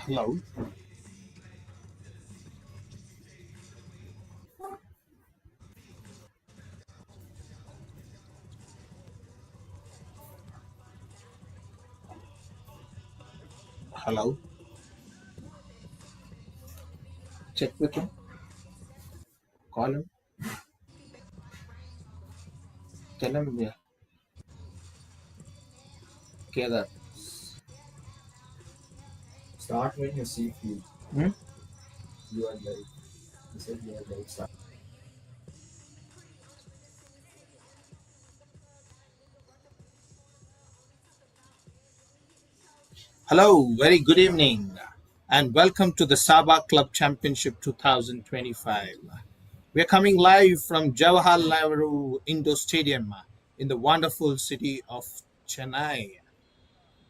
Hello, hello. Check with him. Call him. Tell him yeah. Okay, that. Start when you see fit. Hmm? You are live. You said you are live. Start. Hello, very good evening, and welcome to the SABA Club Championship 2025. We are coming live from Jawaharlal Nehru Indoor Stadium in the wonderful city of Chennai.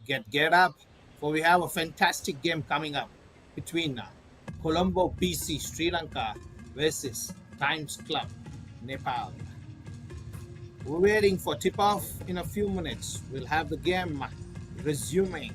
Get up, for we have a fantastic game coming up between Colombo BC Sri Lanka versus Times Club Nepal. We're waiting for tip off in a few minutes. We'll have the game resuming.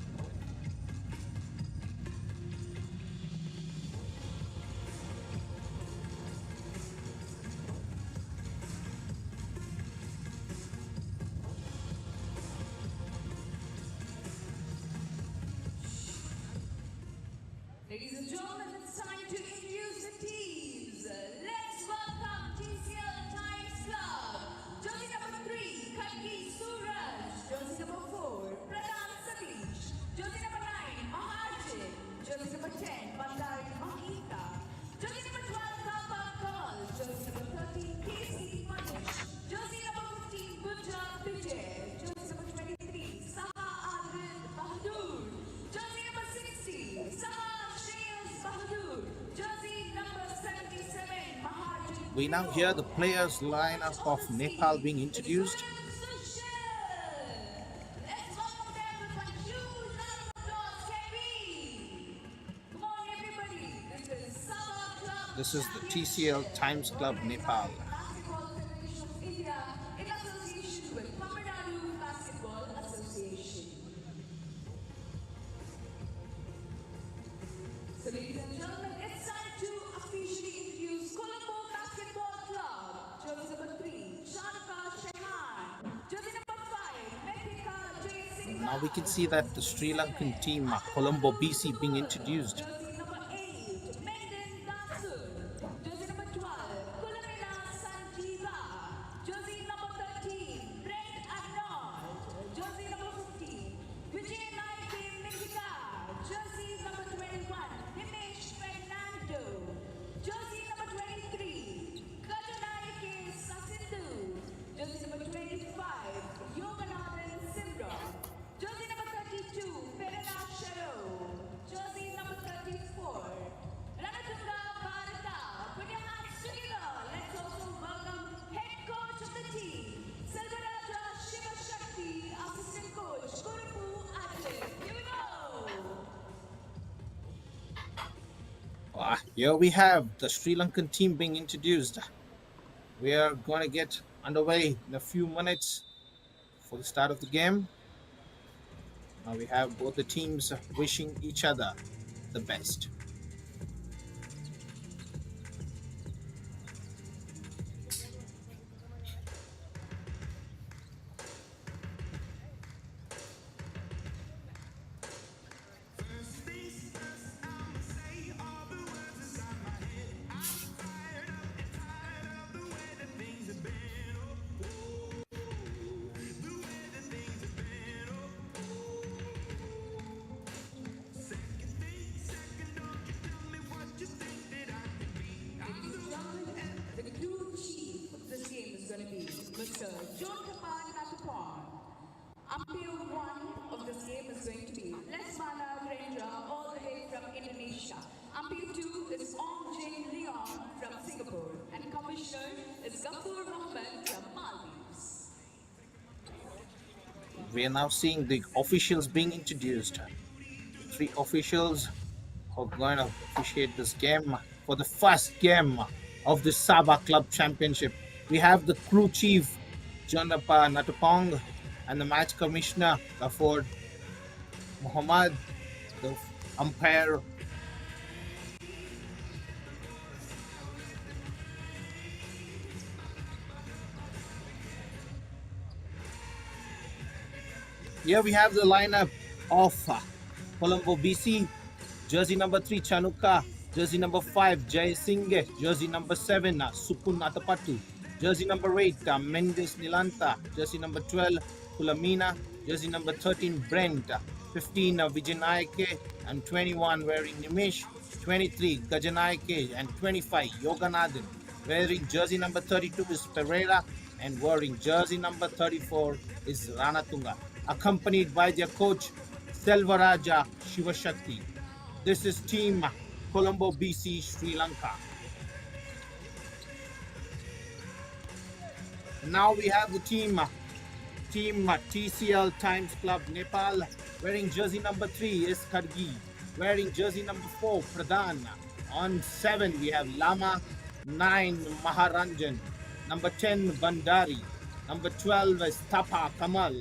Ladies and gentlemen, it's time to introduce the teams. Let's welcome TCL Times Club. Jersey number 3, Kalki Suraj. Jersey number 4, Pradhan Satish. Jersey number 9, Maharjit. Jersey number 10, Bandari Mahita. Jersey number 12, Kapa Kamal. Jersey number 13, KC Manish. Jersey number 15, Gunja Vijay. Jersey number 23, Saha Adil Bahadur. Jersey number 60, Saha Bahadur. Jersey number 77, Maharjit. We now hear the players lineup of Nepal being introduced. Let's welcome them with one huge round of applause, can we? Come on, everybody. This is SABA Club This is the TCL Championship, Times Club Nepal. organized by Basketball Federation of India in association with Tamil Nadu Basketball Association. So, ladies and gentlemen, it's time to officially introduce Colombo Basketball Club. Jersey number 3, Sharka Shehan. Jersey number 5, Mehika Jay Singh. Now we can see that the Sri Lankan team, Colombo BC, being introduced. Jersey number 8, Menden Dasur. Jersey number 12, Kulamina Sanjeeva. Jersey number 13, Brent Arnold. Jersey number 15, Vijay Naike Mehika. Jersey number 21, Himesh Fernando. Jersey number 23, Kajanayake Sasindhu. Jersey number 25, Yoganathan Simron. Jersey number 32, Perena Sharo. Jersey number 34, Ranatunga Bharata. Put your hands together. Let's also welcome head coach of the team, Selvaraja Shivashakti, assistant coach, Gurupu Ajay. Here we go. Here we have the Sri Lankan team being introduced. We are going to get underway in a few minutes for the start of the game. Now we have both the teams wishing each other the best. Ladies and gentlemen, the crew chief of this game is going to be Mr. John Kapan Natapon. Umpire 1 of this game is going to be Lesmana Rendra, all the way from Indonesia. Umpire 2 is Ong Jing Leon from Singapore. And Commissioner is Gafur Mohammed from Maldives. We are now seeing the officials being introduced. 3 officials who are going to officiate this game for the first game of the SABA Club Championship. We have the crew chief, Jonapa Natupong, and the match commissioner, Gafur Muhammad, the umpire, Here we have the lineup of Colombo BC. Jersey number 3, Chanuka. Jersey number 5, Jay Singh. Jersey number 7, Supun Atapatu. Jersey number 8, Mendes Nilanta. Jersey number 12, Kulamina. Jersey number 13, Brent. 15, Vijayanaike. And 21, wearing Nimish. 23, Gajanaike. And 25, Yoganathan. Wearing jersey number 32 is Pereira. And wearing jersey number 34 is Ranatunga. Accompanied by their coach, Selvaraja Shivashakti. This is Team Colombo BC Sri Lanka. And now we have the team TCL Times Club Nepal. Wearing jersey number 3 is Kargi. Wearing jersey number 4 Pradhan. On 7 we have Lama. 9 Maharanjan. Number 10 Bandari. Number 12 is Tapa Kamal.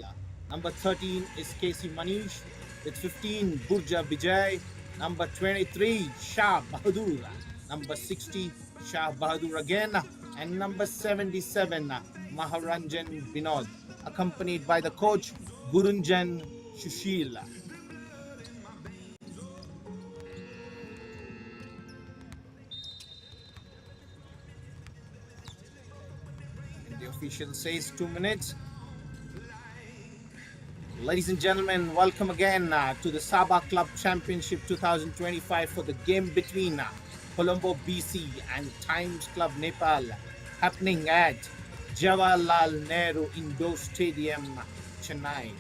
Number 13 is Casey Manish. With 15 Burja Vijay. Number 23 Shah Bahadur. Number 60 Shah Bahadur again. And number 77 Maharanjan Binod. Accompanied by the coach Gurunjan Shushil. And the official says 2 minutes. Ladies and gentlemen, welcome again to the SABA Club Championship 2025 for the game between Colombo BC and Times Club Nepal, happening at Jawaharlal Nehru Indoor Stadium, Chennai.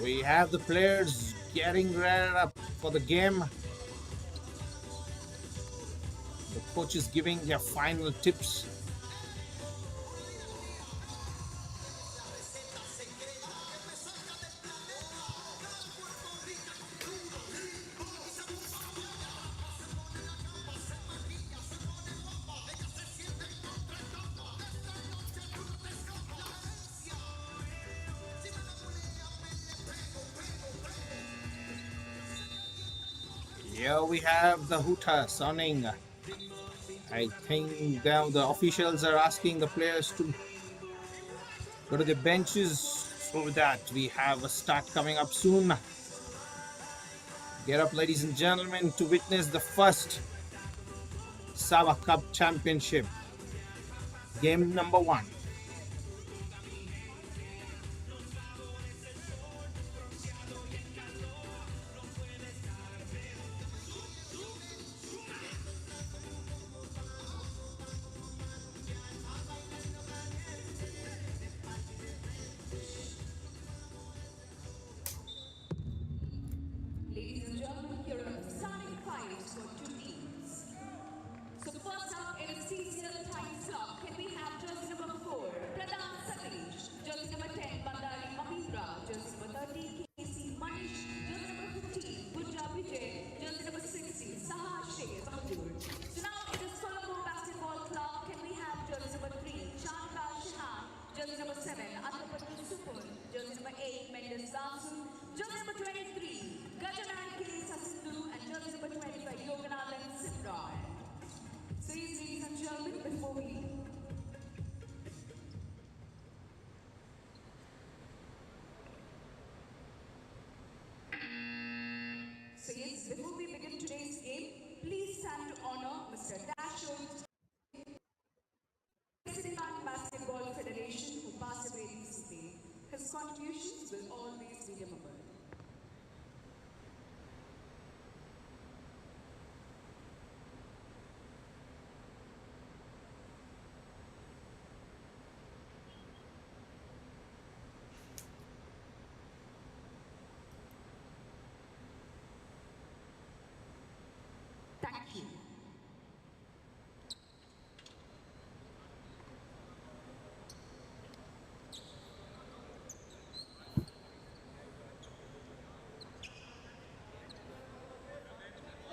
We have the players getting ready up for the game. The coach is giving their final tips. Here we have the hooter sounding. I think now the officials are asking the players to go to the benches so that we have a start coming up soon. Get up, ladies and gentlemen, to witness the first SABA Cup Championship. Game number 1. Ladies and gentlemen, here are the starting fives for two teams. So first up in CCL Times Club, can we have jersey number 4,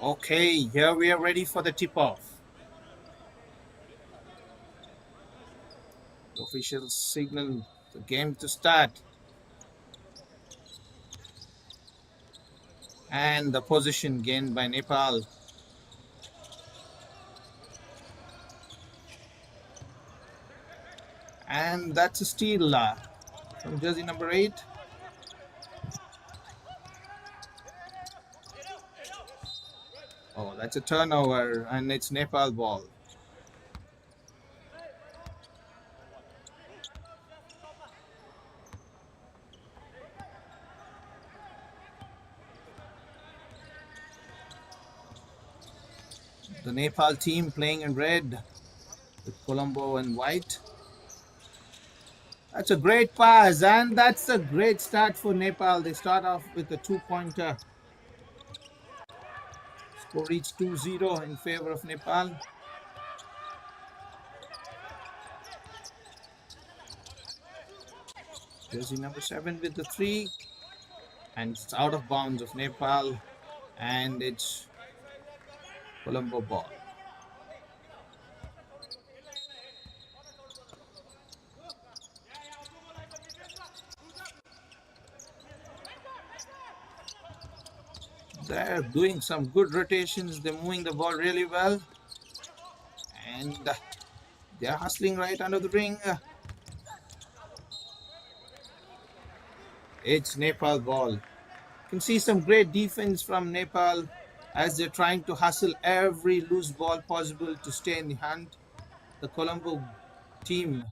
Okay, here we are ready for the tip-off. The officials signal the game to start. And the position gained by Nepal. And that's a steal from jersey number 8. Oh, that's a turnover, and it's Nepal ball. The Nepal team playing in red with Colombo in white. That's a great pass, and that's a great start for Nepal. They start off with a 2-pointer. Score reached 2-0 in favor of Nepal. Jersey number 7 with the 3, and it's out of bounds of Nepal, and it's Colombo ball. They're doing some good rotations. They're moving the ball really well, and they're hustling right under the ring. It's Nepal ball. You can see some great defense from Nepal as they're trying to hustle every loose ball possible to stay in the hunt. The Colombo team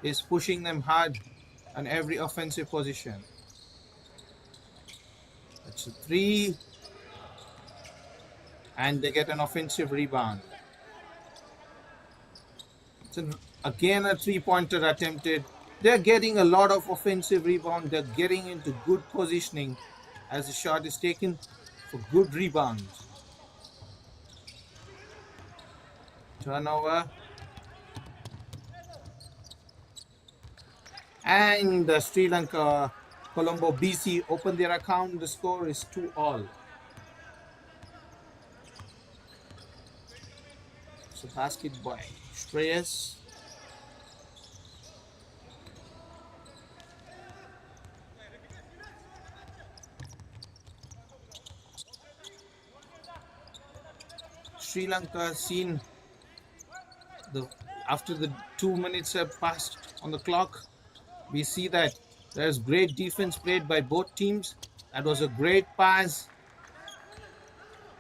is pushing them hard on every offensive position. That's a 3, and they get an offensive rebound. Again, a 3-pointer attempted. They're getting a lot of offensive rebound. They're getting into good positioning as the shot is taken for good rebounds. Turnover. And Sri Lanka, Colombo, BC open their account. The score is 2-all. So basket by Shreyas. Sri Lanka seen after the 2 minutes have passed on the clock. We see that there's great defense played by both teams. That was a great pass.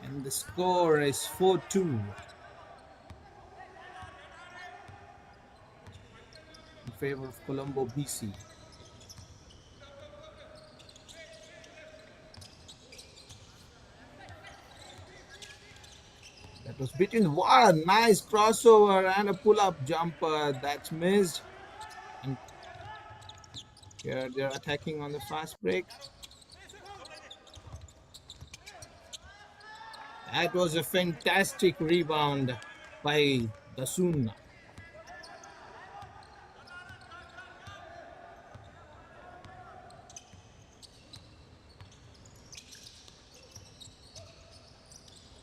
And the score is 4-2 in favor of Colombo BC. That was between. What a nice crossover and a pull-up jumper that's missed. And here they're attacking on the fast break. That was a fantastic rebound by Dasun.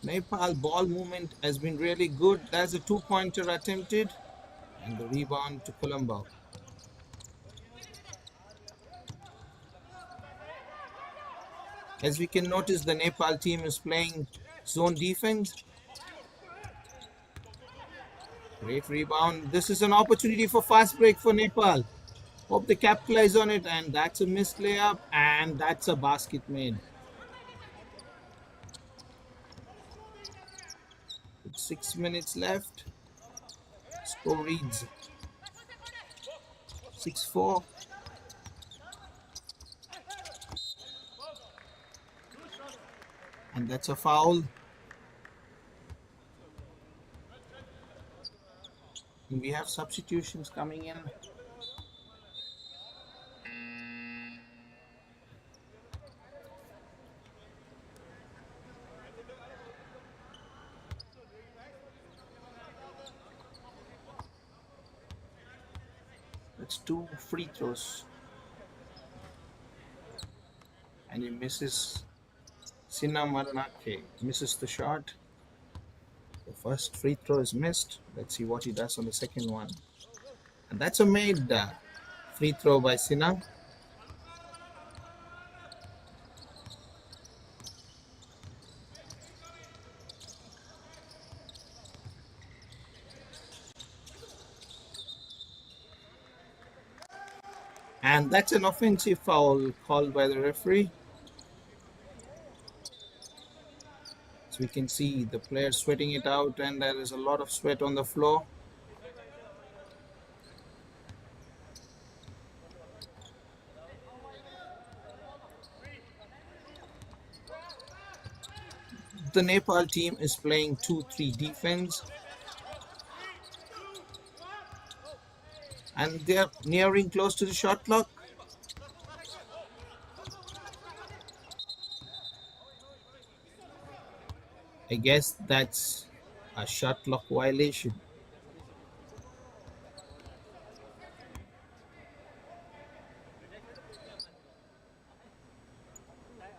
Nepal ball movement has been really good. There's a 2-pointer attempted, and the rebound to Colombo. As we can notice, the Nepal team is playing zone defense. Great rebound. This is an opportunity for fast break for Nepal. Hope they capitalize on it, and that's a missed layup, and that's a basket made. With 6 minutes left, score reads 6-4. And that's a foul. And we have substitutions coming in. That's 2 free throws. And he misses Sina Maranake misses the shot. The first free throw is missed. Let's see what he does on the second one. And that's a made free throw by Sina. And that's an offensive foul called by the referee. So we can see the player sweating it out, and there is a lot of sweat on the floor. The Nepal team is playing 2-3 defense, and they're nearing close to the shot clock. I guess that's a shot clock violation.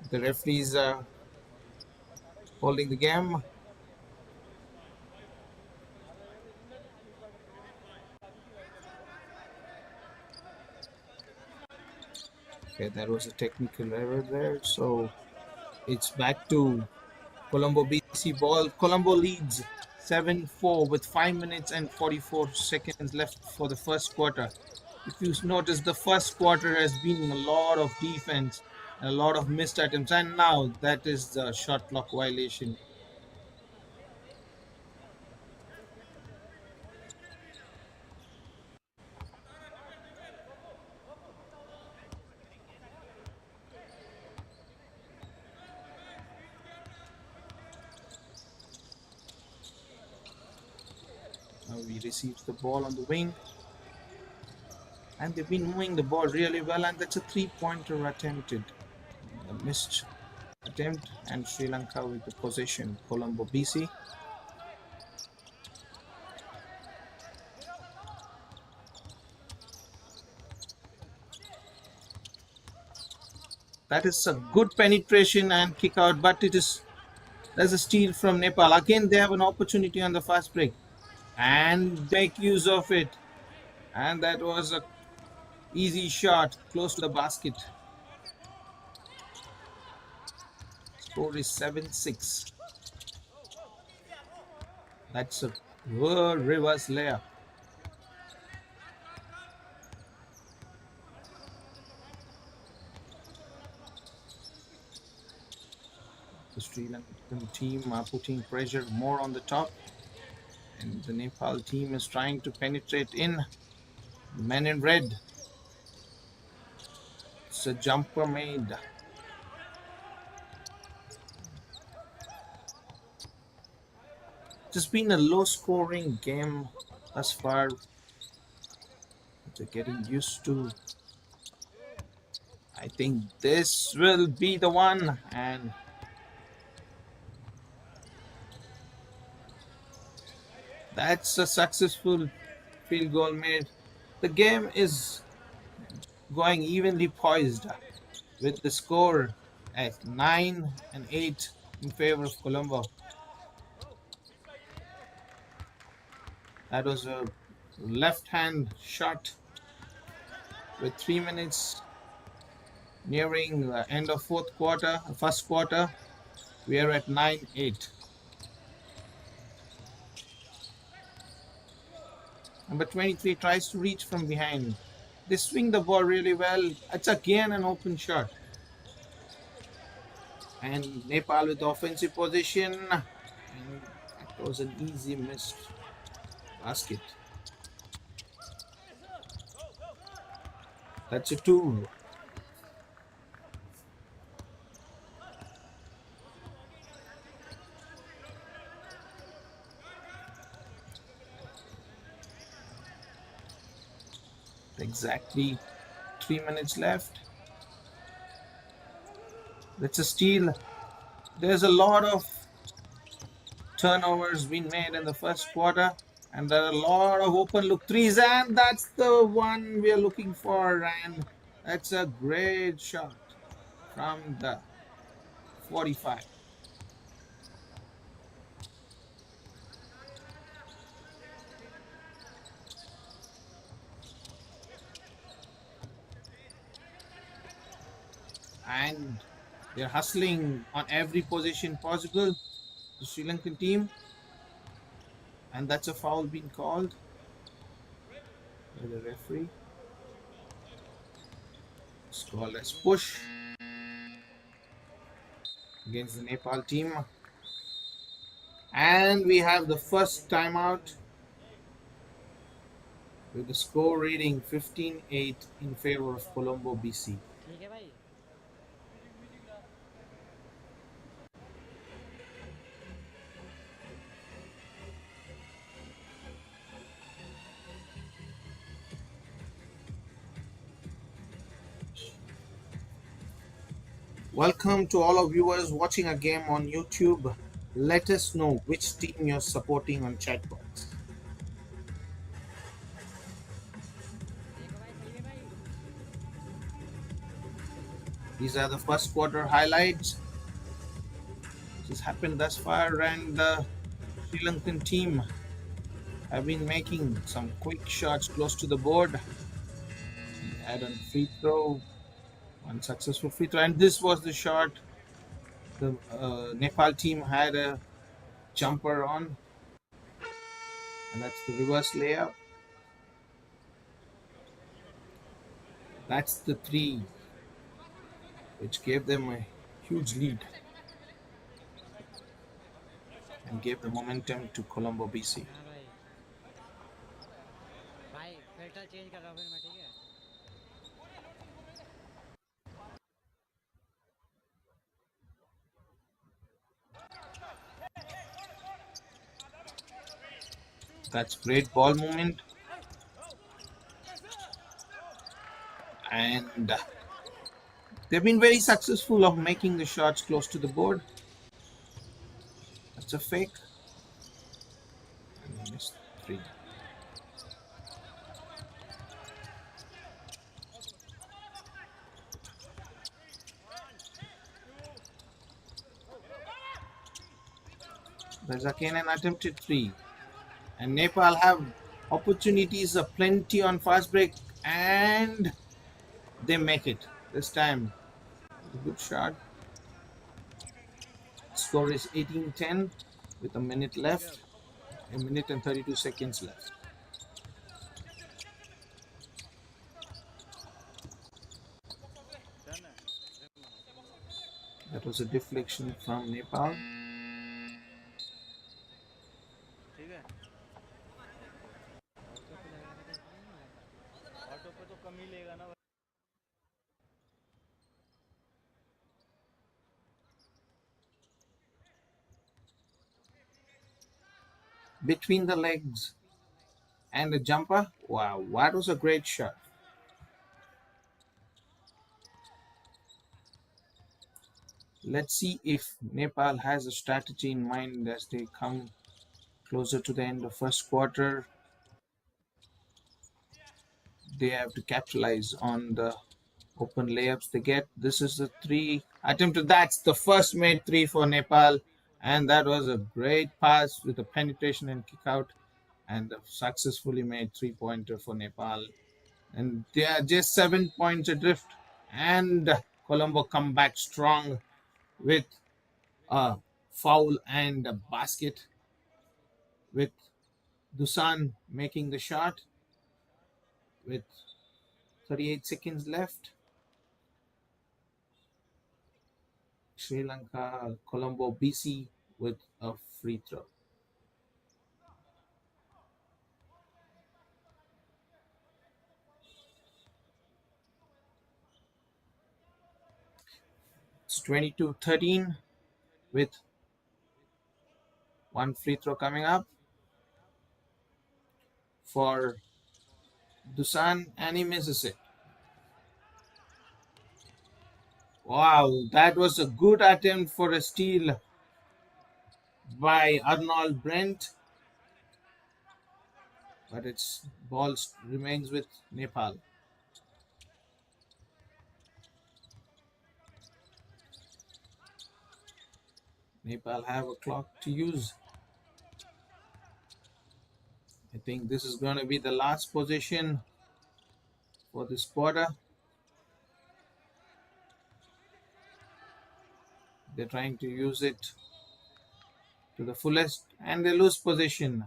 The referees are holding the game. Okay, that was a technical error there. So it's back to Colombo BC ball. Colombo leads 7-4 with 5 minutes and 44 seconds left for the first quarter. If you notice, the first quarter has been a lot of defense, a lot of missed attempts, and now that is the shot clock violation. Now we receive the ball on the wing, and they've been moving the ball really well, and that's a three-pointer attempted. A missed attempt, and Sri Lanka with the possession. Colombo BC. That is a good penetration and kick out, but there's a steal from Nepal. Again, they have an opportunity on the fast break and make use of it. And that was a easy shot close to the basket. Score is 7-6. That's a good reverse layup. The Sri Lankan team are putting pressure more on the top, and the Nepal team is trying to penetrate in. Men in red. It's a jumper made. It's been a low scoring game thus far. They're getting used to. I think this will be the one, and that's a successful field goal made. The game is going evenly poised with the score at 9 and 8 in favor of Colombo. That was a left hand shot with 3 minutes nearing the end of first quarter. We are at 9-8. Number 23 tries to reach from behind. They swing the ball really well. It's again an open shot. And Nepal with offensive position. And that was an easy missed basket. That's a 2. Exactly 3 minutes left. That's a steal. There's a lot of turnovers being made in the first quarter, and there are a lot of open look threes, and that's the one we are looking for. And that's a great shot from the 45. and they're hustling on every position possible, the Sri Lankan team, and that's a foul being called by the referee. It's called as push against the Nepal team. And we have the first timeout with the score reading 15-8 in favor of Colombo BC. ठीक है भाई Welcome to all of viewers watching a game on YouTube. Let us know which team you're supporting on chat box. देखो भाई सही है भाई These are the first quarter highlights which has happened thus far, and the Sri Lankan team have been making some quick shots close to the board. They had a free throw, one successful free throw, and this was the shot the Nepal team had a jumper on, and that's the reverse layup. That's the three, which gave them a huge lead and gave the momentum to Colombo BC. हाँ भाई भाई filter change कर रहा हूँ फिर मैं ठीक है That's great ball movement, and they've been very successful of making the shots close to the board. That's a fake, and they missed three. There's again an attempted three, and Nepal have opportunities plenty on fast break, and they make it this time. A good shot. Score is 18-10 with a minute left, a minute and 32 seconds left. That was a deflection from Nepal. ठीक है auto पे लगा के देखना नहीं लगा auto पे तो कम ही लेगा ना Between the legs and the jumper. Wow, that was a great shot. Let's see if Nepal has a strategy in mind as they come closer to the end of first quarter. They have to capitalize on the open layups they get. This is the three attempted. That's the first made three for Nepal, and that was a great pass with a penetration and kick out, and a successfully made 3-pointer for Nepal. And they are just 7 points adrift, and Colombo come back strong with a foul and a basket, with Dusan making the shot with 38 seconds left. Sri Lanka, Colombo BC with a free throw. It's 22-13 with one free throw coming up for Dusan, and he misses it. Wow, that was a good attempt for a steal by Arnold Brent, but its ball remains with Nepal. Nepal have a clock to use. I think this is going to be the last position for this quarter. They're trying to use it to the fullest and they lose possession.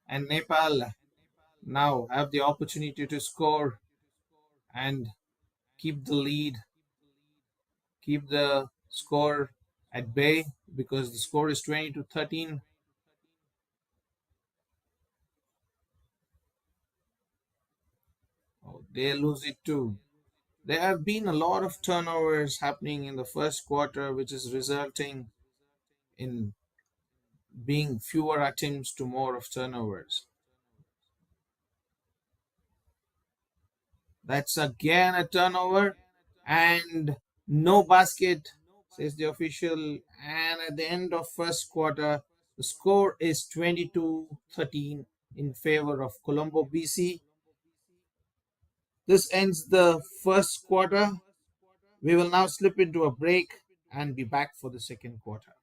And Nepal now have the opportunity to score and keep the lead, keep the score at bay because the score is 20-13. Oh, they lose it too. There have been a lot of turnovers happening in the first quarter, which is resulting in being fewer attempts to more of turnovers. That's again a turnover and no basket, says the official. And at the end of first quarter, the score is 22-13 in favor of Colombo BC. This ends the first quarter. We will now slip into a break and be back for the second quarter.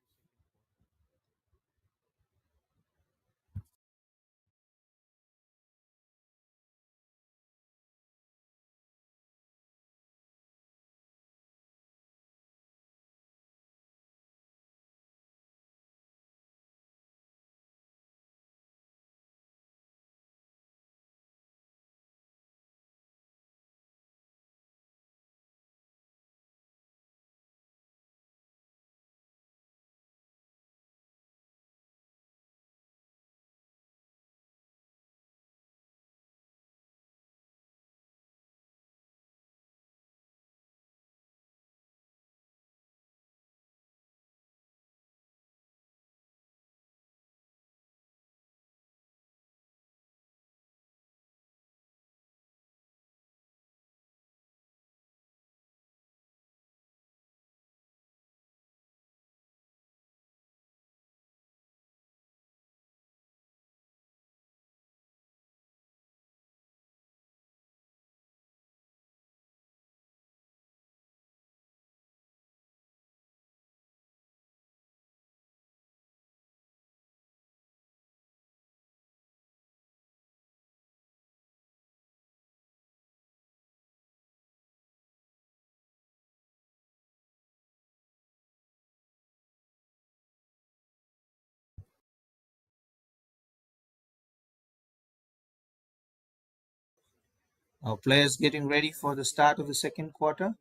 Our players getting ready for the start of the second quarter.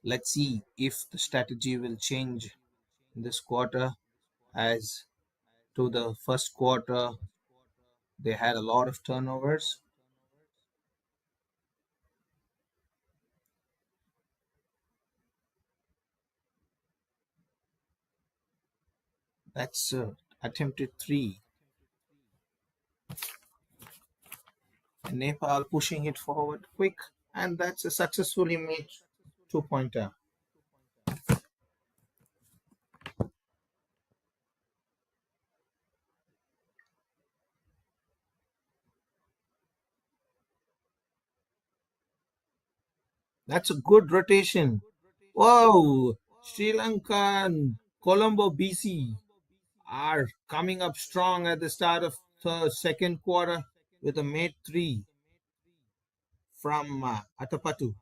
Let's see if the strategy will change in this quarter. As to the first quarter, they had a lot of turnovers. That's attempted three. And Nepal pushing it forward quick, and that's a successfully made 2-pointer. That's a good rotation. Whoa! Sri Lanka and Colombo BC are coming up strong at the start of the second quarter with a made three from Atapatu.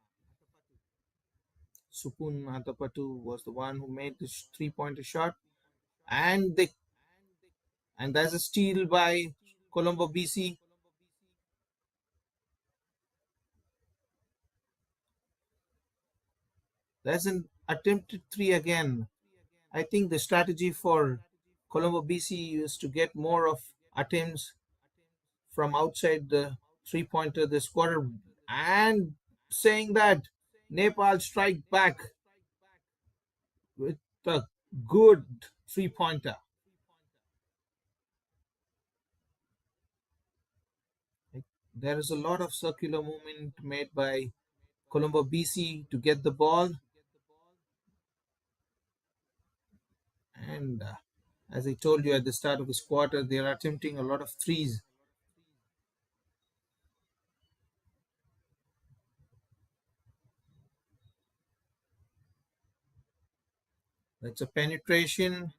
Supun Atapatu was the one who made this 3-pointer shot, and they and there's a steal by Colombo BC. There's an attempted three again. I think the strategy for Colombo BC is to get more of attempts from outside the 3-pointer this quarter, and saying that Nepal strike back with a good 3-pointer. There is a lot of circular movement made by Colombo BC to get the ball, and as I told you at the start of this quarter, they are attempting a lot of threes. That's a penetration.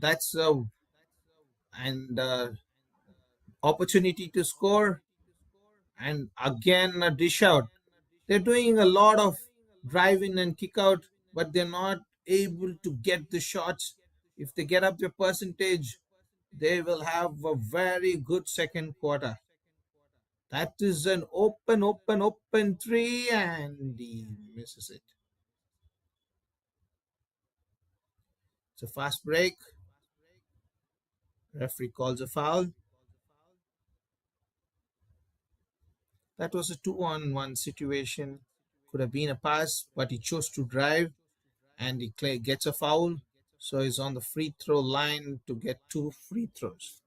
That's a and opportunity to score, and again a dish out. They're doing a lot of drive in and kick out, but they're not able to get the shots. If they get up their percentage, they will have a very good second quarter. That is an open three, and he misses it. It's a fast break. Referee calls a foul. That was a 2-on-1 situation. Could have been a pass, but he chose to drive, and he gets a foul. So he's on the free throw line to get two free throws.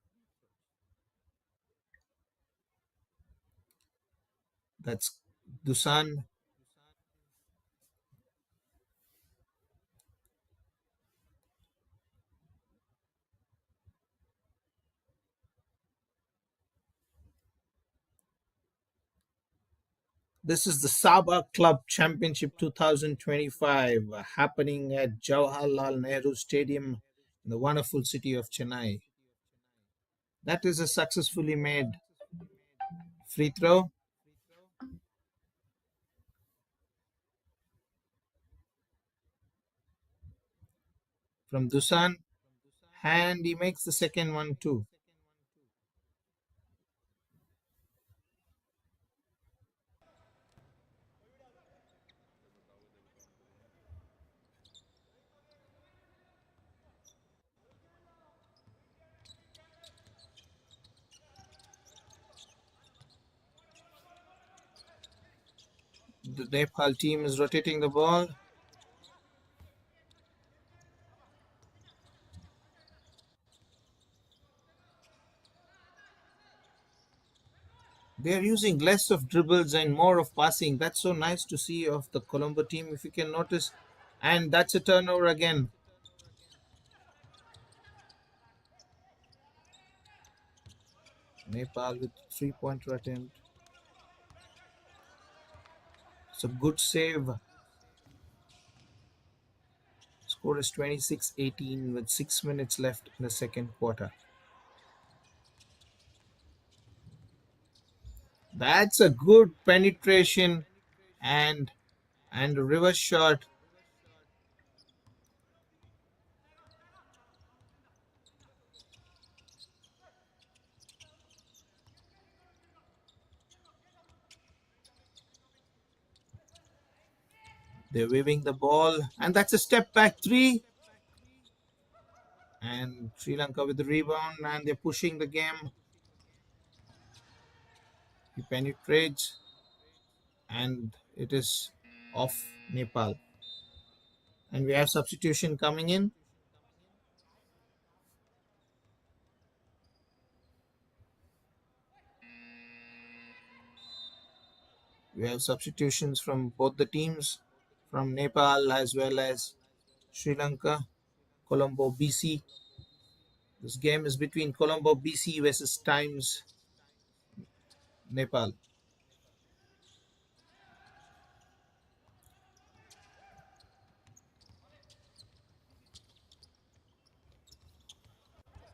That's Dusan. This is the SABA Club Championship 2025 happening at Jawaharlal Nehru Stadium in the wonderful city of Chennai. That is a successfully made free throw from Dusan, and he makes the second one too. The Nepal team is rotating the ball. They are using less of dribbles and more of passing. That's so nice to see of the Colombo team, if you can notice. And that's a turnover again. Nepal with 3-pointer attempt. It's a good save. Score is 26-18 with 6 minutes left in the second quarter. That's a good penetration and a reverse shot. They're waving the ball, and that's a step back three. And Sri Lanka with the rebound, and they're pushing the game. He penetrates, and it is off Nepal. And we have substitution coming in. We have substitutions from both the teams, from Nepal as well as Sri Lanka. Colombo BC. This game is between Colombo BC versus Times Nepal.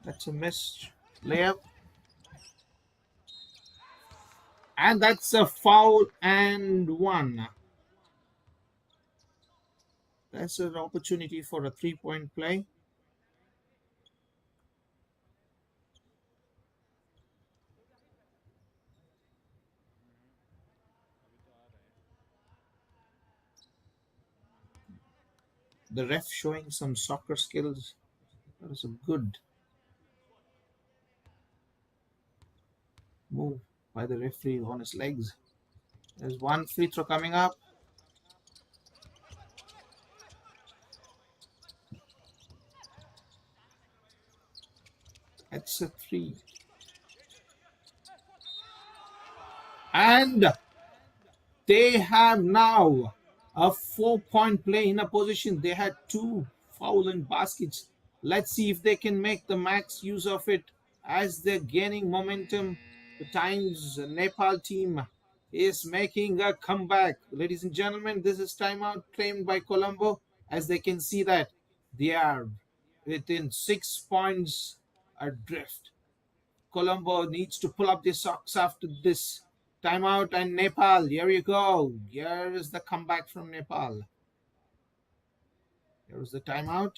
That's a missed layup. And that's a foul and one. That's an opportunity for a 3-point play. The ref showing some soccer skills. That was a good move by the referee on his legs. There's one free throw coming up. That's a three. And they have now a 4-point play in a position. They had two foul and baskets. Let's see if they can make the max use of it as they're gaining momentum. The Times Nepal team is making a comeback. Ladies and gentlemen, this is timeout claimed by Colombo, as they can see that they are within 6 points adrift. Colombo needs to pull up their socks after this timeout, and Nepal, here you go. Here is the comeback from Nepal. Here is the timeout.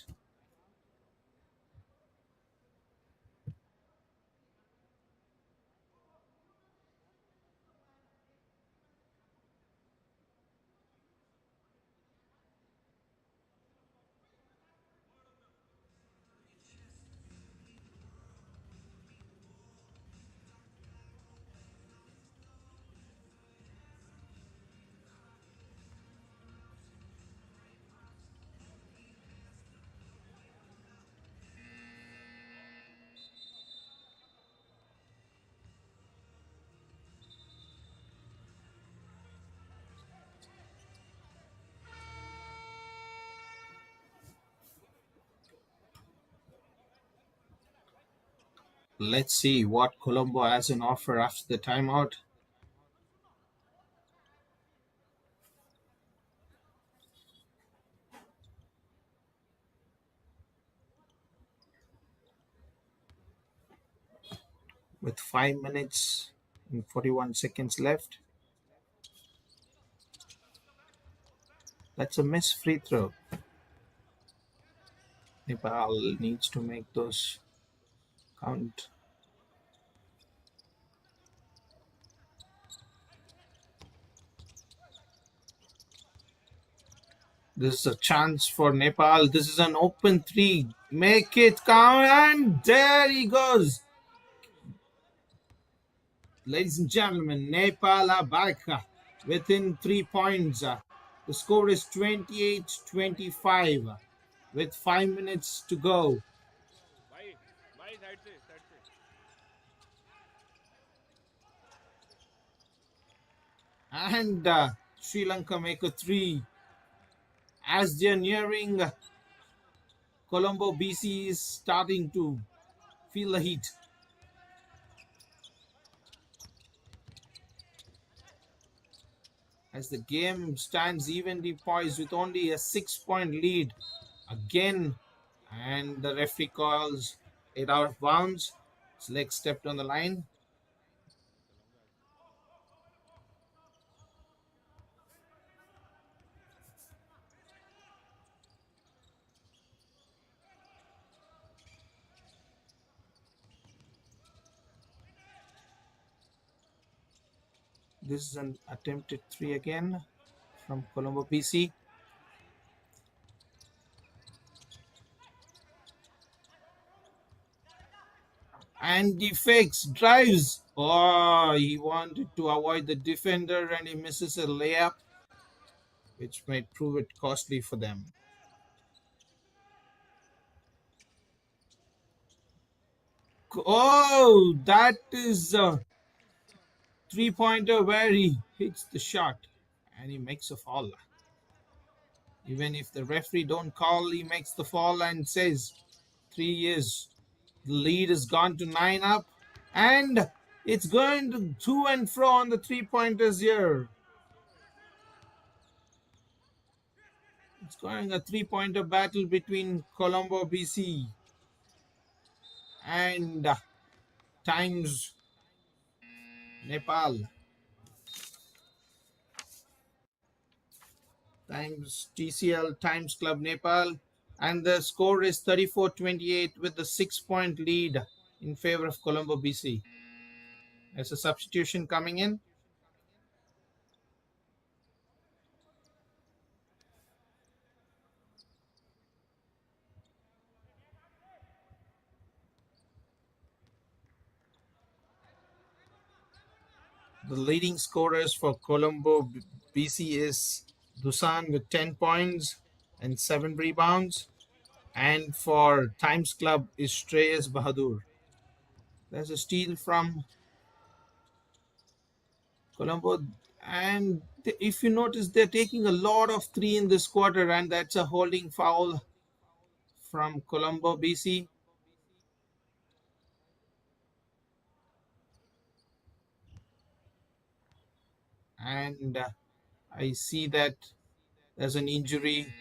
Let's see what Colombo has in offer after the timeout. With 5 minutes and 41 seconds left. That's a missed free throw. Nepal needs to make those count. This is a chance for Nepal. This is an open three. Make it count, and there he goes. Ladies and gentlemen, Nepal are back within 3 points. The score is 28-25 with 5 minutes to go. भाई भाई side से And Sri Lanka make a three. As they're nearing, Colombo BC is starting to feel the heat. As the game stands evenly poised with only a 6 point lead again, and the referee calls it out of bounds. His leg stepped on the line. This is an attempted three again from Colombo BC. And he fakes, drives. Oh, he wanted to avoid the defender and he misses a layup, which might prove it costly for them. Oh, that is a three-pointer where he hits the shot and he makes a foul. Even if the referee don't call, he makes the foul and says 3 years. The lead has gone to 9 up, and it's going to and fro on the three-pointers here. It's going a three-pointer battle between Colombo BC and Times Nepal. Times TCL Times Club Nepal, and the score is 34-28 with the 6 point lead in favor of Colombo BC. There's a substitution coming in. The leading scorers for Colombo BC is Dusan with 10 points and 7 rebounds. And for Times Club is Shreyas Bahadur. There's a steal from Colombo. And if you notice, they're taking a lot of three in this quarter, and that's a holding foul from Colombo BC. And I see that there's an injury.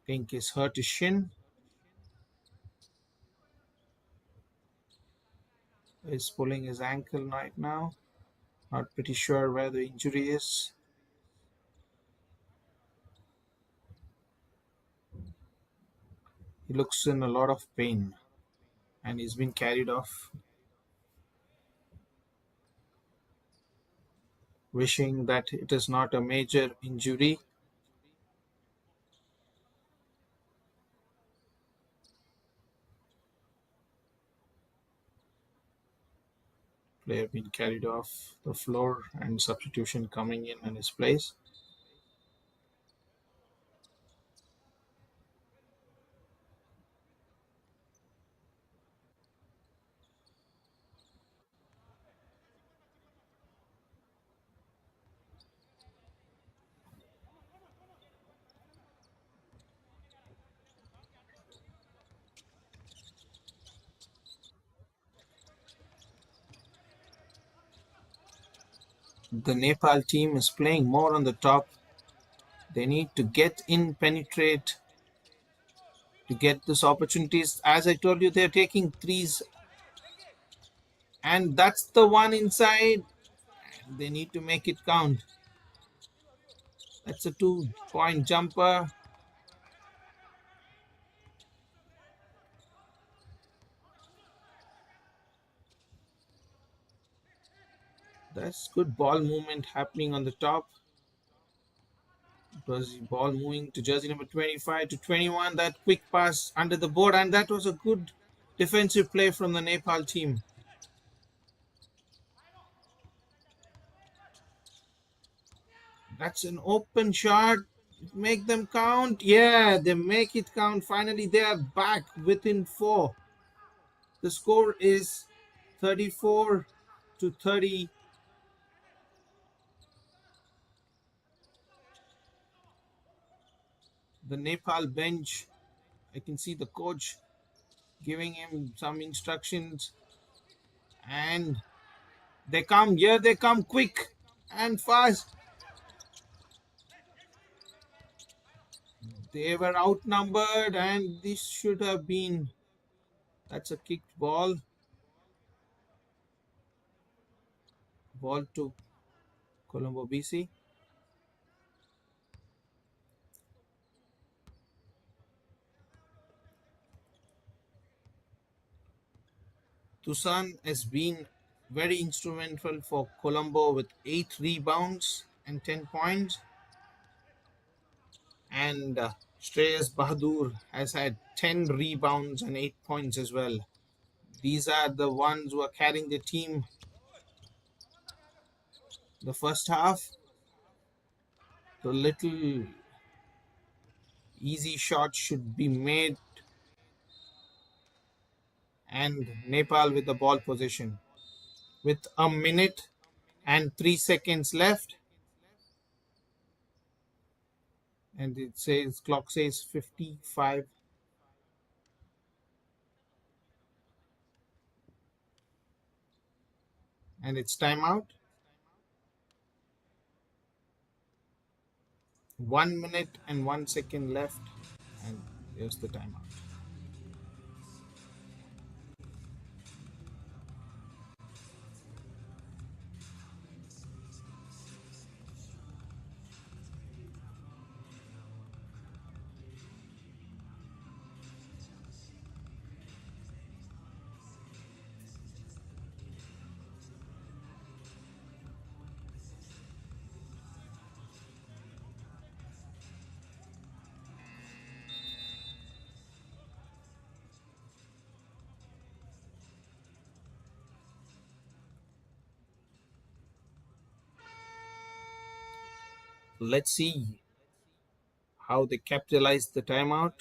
think he's hurt his shin. He's pulling his ankle right now. Not pretty sure where the injury is. He looks in a lot of pain and he's been carried off. Wishing that it is not a major injury. Player being carried off the floor and substitution coming in his place. The Nepal team is playing more on the top. They need to get in, penetrate to get these opportunities. As I told you, they're taking threes, and that's the one inside. They need to make it count. That's a 2-point jumper. That's good ball movement happening on the top. It was ball moving to jersey number 25 to 21. That quick pass under the board, and that was a good defensive play from the Nepal team. That's an open shot. Make them count. Yeah, they make it count. Finally, they are back within 4. The score is 34 to 30. The Nepal bench, I can see the coach giving him some instructions, and they come. Here they come quick and fast. They were outnumbered, and this should have been. That's a kicked ball. Ball to Colombo BC. Tucson has been very instrumental for Colombo with 8 rebounds and 10 points. And Shreyas Bahadur has had 10 rebounds and 8 points as well. These are the ones who are carrying the team. The first half, the little easy shots should be made, and Nepal with the ball possession. With a minute and 3 seconds left, and it says clock says 55, and it's timeout. 1 minute and 1 second left, and here's the timeout. Let's see how they capitalize the timeout.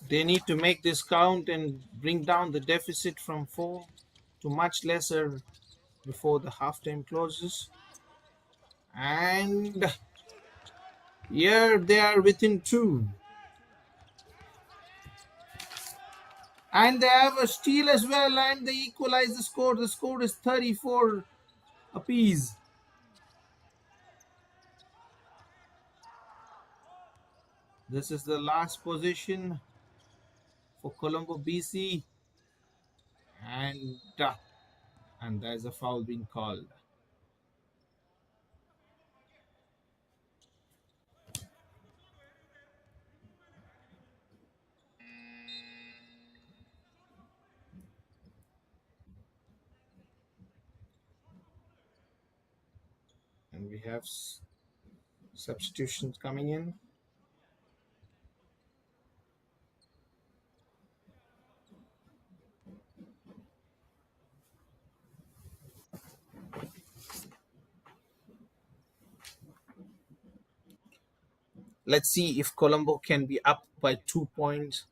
They need to make this count and bring down the deficit from 4 to much lesser before the halftime closes. And here they are within two. And they have a steal as well, and they equalize the score. The score is 34 apiece. This is the last position for Colombo BC, and there's a foul being called. And we have substitutions coming in. Let's see if Colombo can be up by 2 points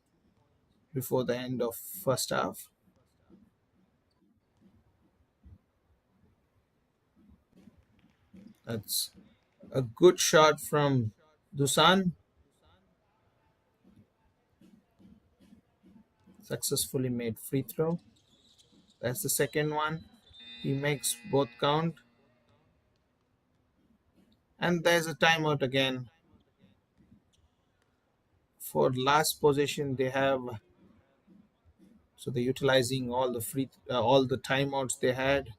before the end of first half. That's a good shot from Dusan. Successfully made free throw. That's the second one. He makes both count. And there's a timeout again. For last position, they have, so they're utilizing all the timeouts they had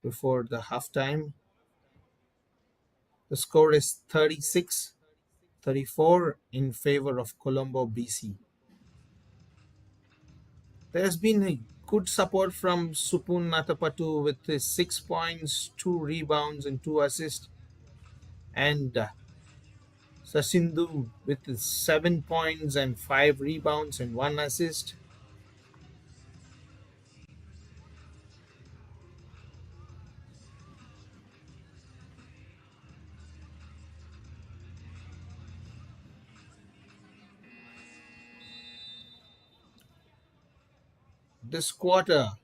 before the halftime. The score is 36-34 in favor of Colombo BC. There's been a good support from Supun Natapatu with his 6 points, 2 rebounds, and 2 assists, and Sasindu with his 7 points and 5 rebounds and 1 assist. This quarter,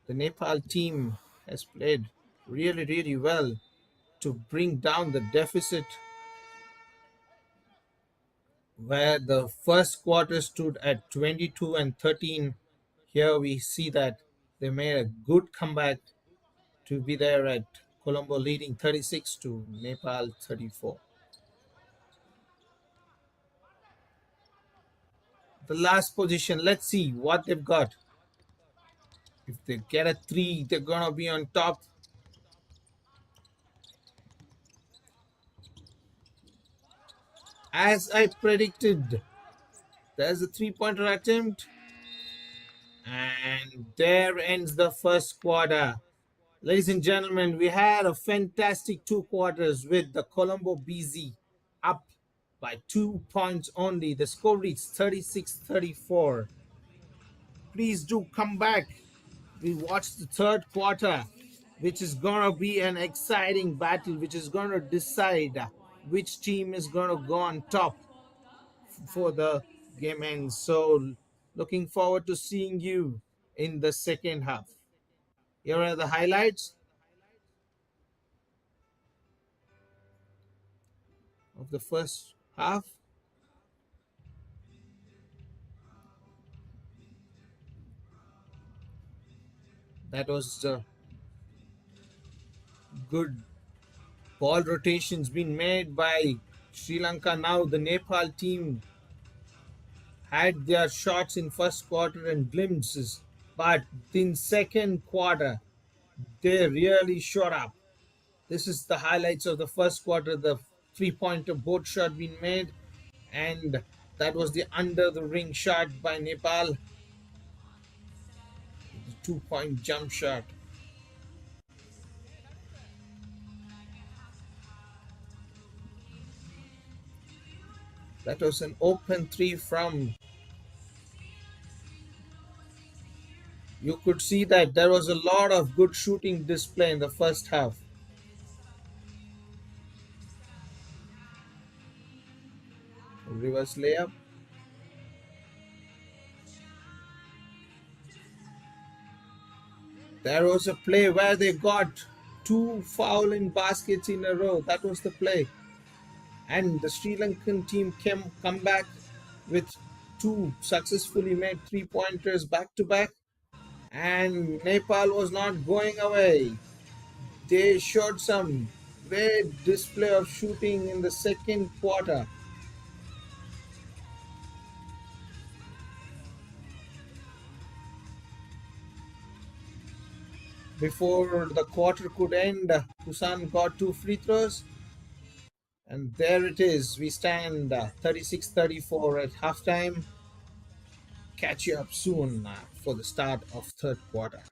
the Nepal team has played really, really well to bring down the deficit where the first quarter stood at 22-13. Here we see that they made a good comeback to be there at Colombo leading 36 to Nepal 34. The last position, let's see what they've got. If they get a 3, they're going to be on top. As I predicted, there's a 3-pointer attempt. And there ends the first quarter. Ladies and gentlemen, we had a fantastic 2 quarters with the Colombo BZ up by 2 points only. The score reached 36-34. Please do come back. We watched the third quarter, which is going to be an exciting battle, which is going to decide which team is going to go on top for the game ends. So, looking forward to seeing you in the second half. Here are the highlights of the first half. That was good ball rotations being made by Sri Lanka. Now the Nepal team had their shots in first quarter and glimpses, but in second quarter they really shot up. This is the highlights of the first quarter. The 3-pointer board shot being made, and that was the under the ring shot by Nepal. The 2-point jump shot. That was an open 3 from. You could see that there was a lot of good shooting display in the first half. Reverse layup. There was a play where they got two fouling baskets in a row. That was the play. And the Sri Lankan team came come back with two successfully made three-pointers back to back. And Nepal was not going away. They showed some great display of shooting in the second quarter. Before the quarter could end, Busan got two free throws, and there it is. We stand 36-34 at halftime. Catch you up soon for the start of third quarter.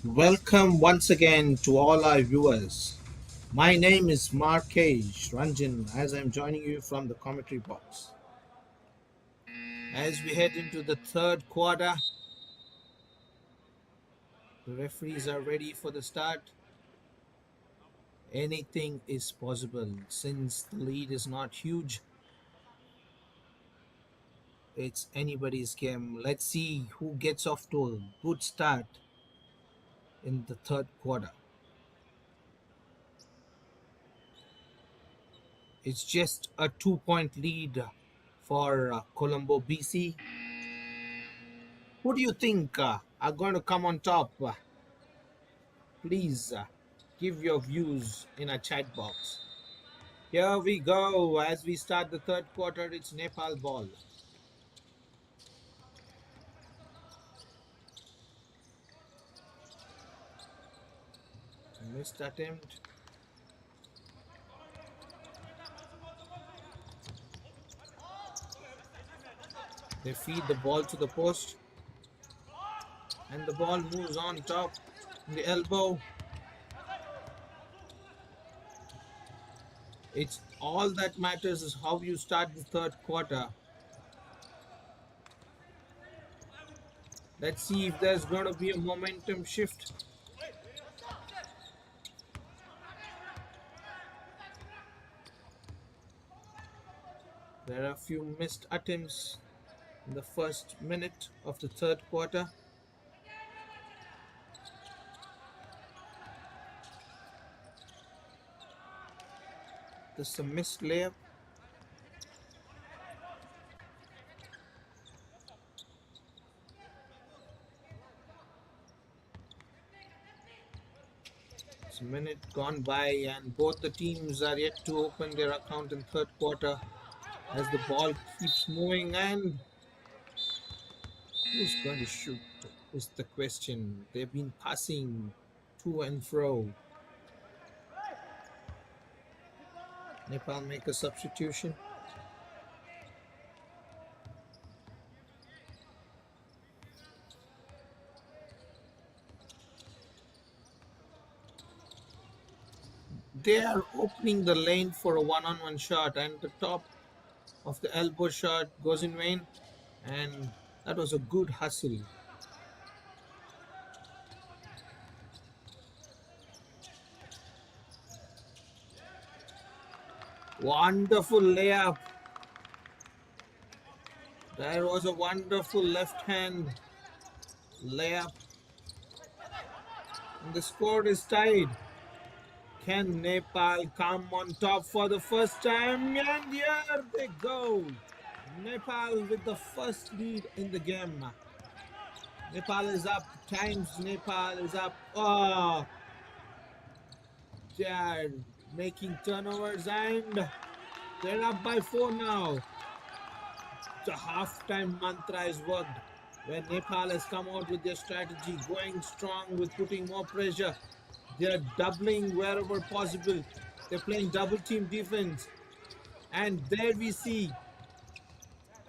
Welcome once again to all our viewers. My name is Markesh Ranjan as I'm joining you from the commentary box. As we head into the third quarter, the referees are ready for the start. Anything is possible since the lead is not huge. It's anybody's game. Let's see who gets off to a good start in the third quarter. It's just a 2 point lead for Colombo BC. Who do you think are going to come on top? Please give your views in a chat box. Here we go. As we start the third quarter, it's Nepal ball. Missed attempt. They feed the ball to the post. And the ball moves on top. The elbow. It's all that matters is how you start the third quarter. Let's see if there's going to be a momentum shift. There are a few missed attempts in the first minute of the third quarter. There's a missed layup. It's a minute gone by and both the teams are yet to open their account in third quarter as the ball keeps moving. And who's going to shoot is the question. They've been passing to and fro. Nepal make a substitution. They are opening the lane for a one-on-one shot, and the top of the elbow shot goes in vain, and that was a good hustle. Wonderful layup. There was a wonderful left hand layup. And the score is tied. Can Nepal come on top for the first time? And here they go. Nepal with the first lead in the game. Nepal is up. Times Nepal is up. Oh, they are making turnovers and they're up by 4 now. The halftime mantra is worked when Nepal has come out with their strategy, going strong with putting more pressure. They're doubling wherever possible. They're playing double team defense. And there we see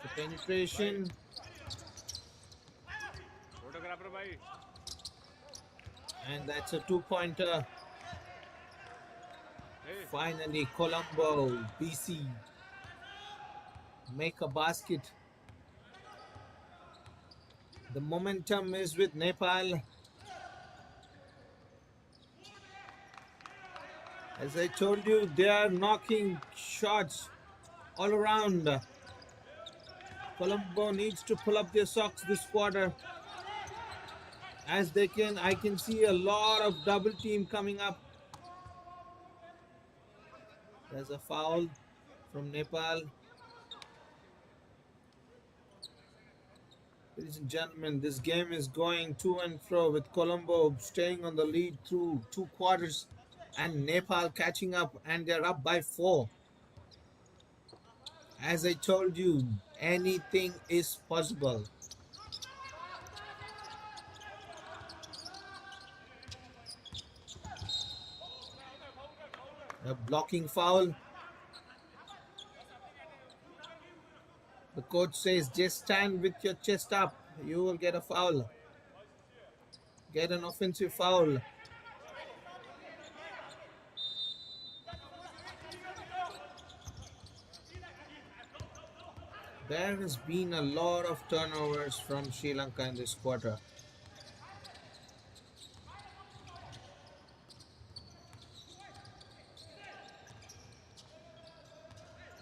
the penetration. Photographer bhai. And that's a 2 pointer. Hey. Finally, Colombo, BC make a basket. The momentum is with Nepal. As I told you, they are knocking shots all around. Colombo needs to pull up their socks this quarter. As they can, I can see a lot of double team coming up. There's a foul from Nepal. Ladies and gentlemen, this game is going to and fro with Colombo staying on the lead through 2 quarters and Nepal catching up, and they're up by 4. As I told you, anything is possible. A blocking foul. The coach says just stand with your chest up. You will get a foul. get an offensive foul. There has been a lot of turnovers from Sri Lanka in this quarter.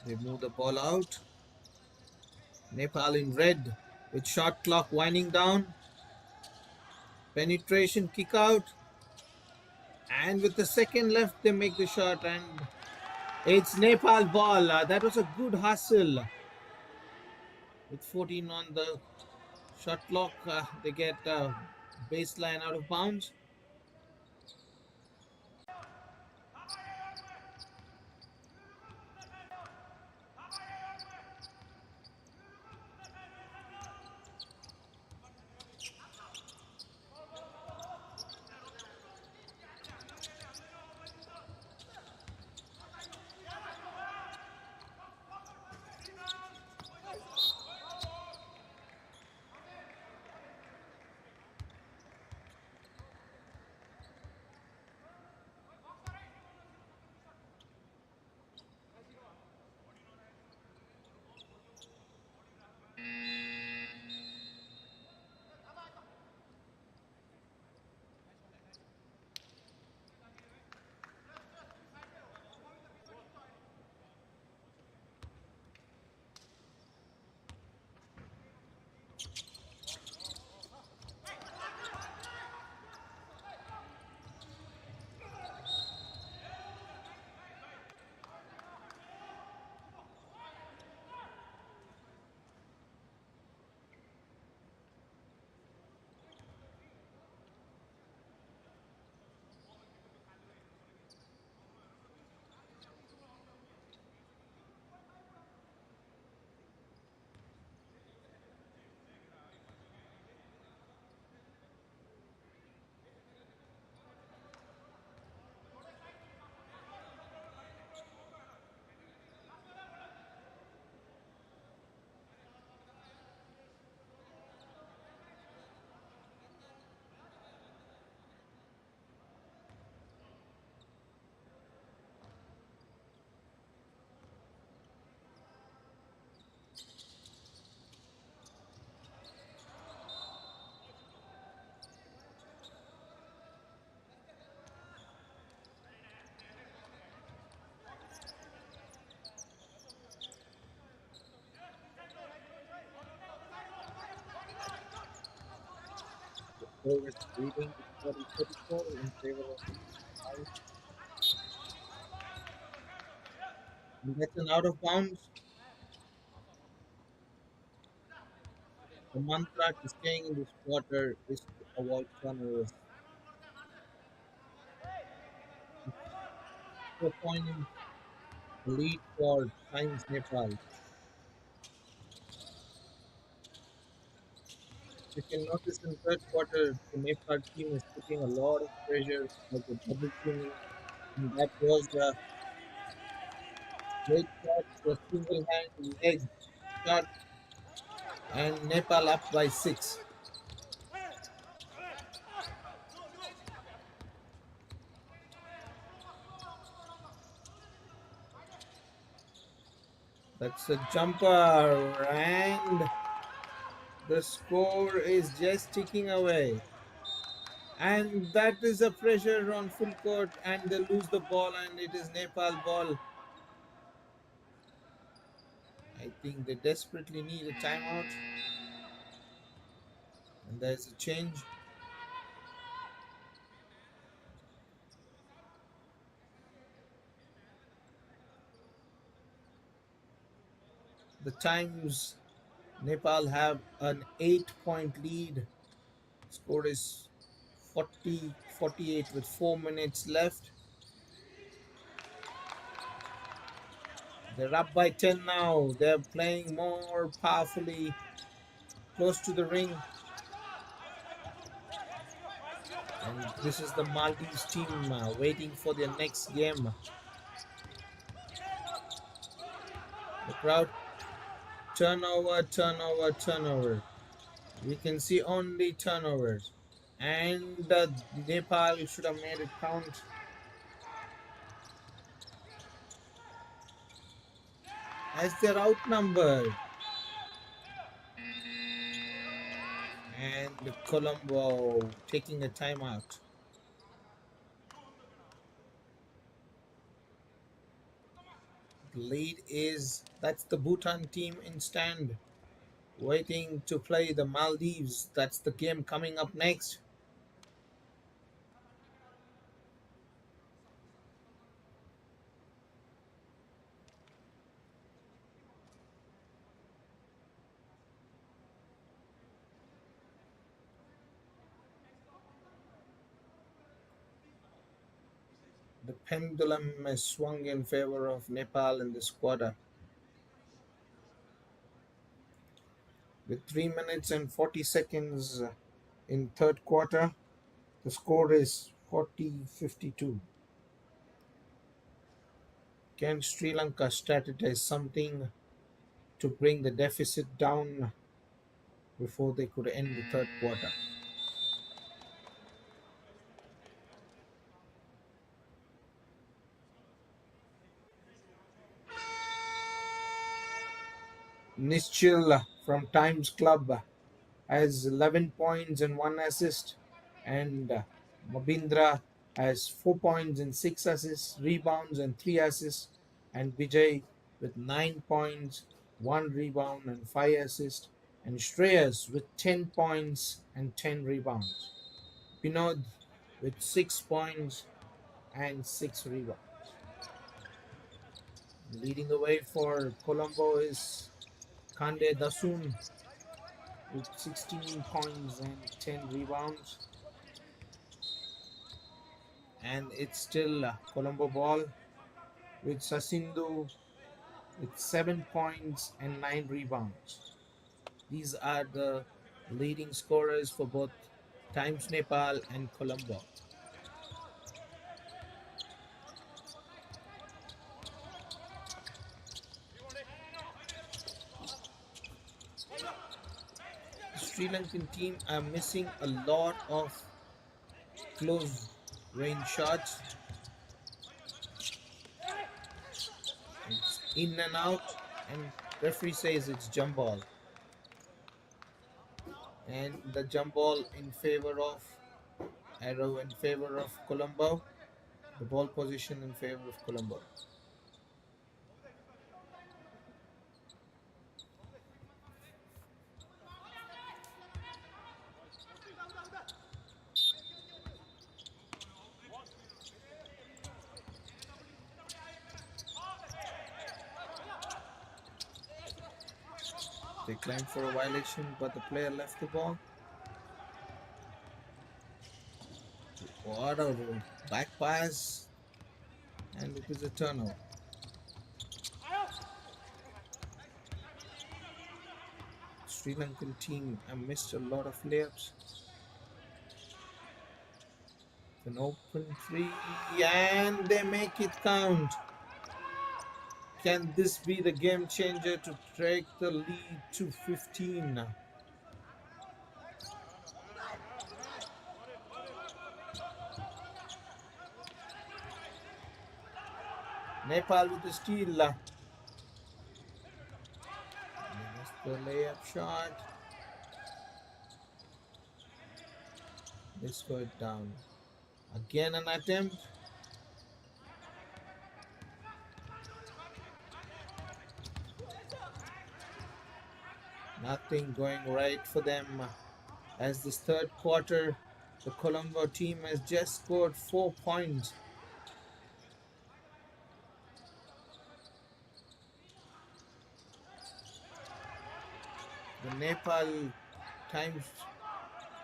They move the ball out. Nepal in red with shot clock winding down. Penetration kick out. And with the second left, they make the shot. And it's Nepal ball. That was a good hustle. With 14 on the shot clock, they get baseline out of bounds. Score is leading with 40-34 in favor of Nepal. And that's an out of bounds. The mantra to staying in this quarter is to avoid turnovers. 4 point lead for Times Nepal. You can notice in third quarter, the Nepal team is putting a lot of pressure as a double teaming, and that was a great shot, a single hand leg shot, and Nepal up by 6. That's a jumper, and the score is just ticking away. And that is a pressure on full court, and they lose the ball, and it is Nepal ball. I think they desperately need a timeout, and there's a change. The Times Nepal have an 8 point lead. Score is 40-48 with 4 minutes left. They're up by 10 now. They're playing more powerfully close to the ring. And this is the Maldives team waiting for their next game. The crowd turnover, turnover, turnover. We can see only turnovers. And Nepal should have made it count. As they're outnumbered. And Colombo taking a timeout. The lead is that's the Bhutan team in stand, waiting to play the Maldives. That's the game coming up next. The pendulum has swung in favor of Nepal in this quarter. With 3 minutes and 40 seconds in third quarter, the score is 40-52. Can Sri Lanka strategize something to bring the deficit down before they could end the third quarter? Nischil from Times Club has 11 points and 1 assist, and Mabindra has 4 points and 6 assists, rebounds and 3 assists, and Vijay with 9 points, 1 rebound and 5 assists, and Shreyas with 10 points and 10 rebounds. Binod with 6 points and 6 rebounds. Leading the way for Colombo is Kande Dasun with 16 points and 10 rebounds. And it's still Colombo ball with Sasindu with 7 points and 9 rebounds. These are the leading scorers for both Times Nepal and Colombo. The Sri Lankan team are missing a lot of close range shots. It's in and out, and referee says it's jump ball. And the jump ball in favor of arrow in favor of Colombo. The ball position in favor of Colombo. They claimed for a violation, but the player left the ball. What a back pass, and it is a turnover. Sri Lankan team missed a lot of layups. An open three, and they make it count. Can this be the game changer to take the lead to 15? Nepal with the steal. They missed the layup shot. They score it down. Again an attempt. Nothing going right for them. As this third quarter, the Colombo team has just scored 4 points. The Nepal Times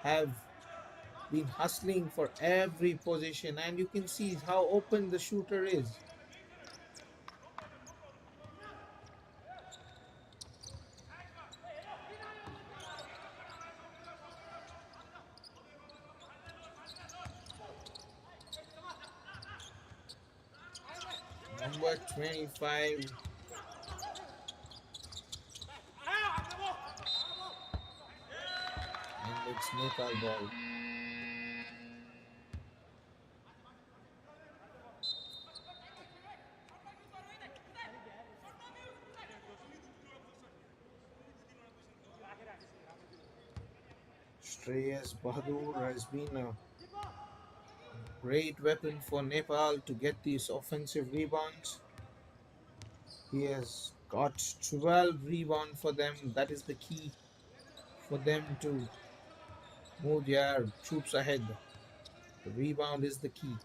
have been hustling for every position, and you can see how open the shooter is. Number 25. And it's Nepal ball. Shreyas Bahadur has been a great weapon for Nepal to get these offensive rebounds. He has got 12 rebounds for them. That is the key for them to move their troops ahead. The rebound is the key.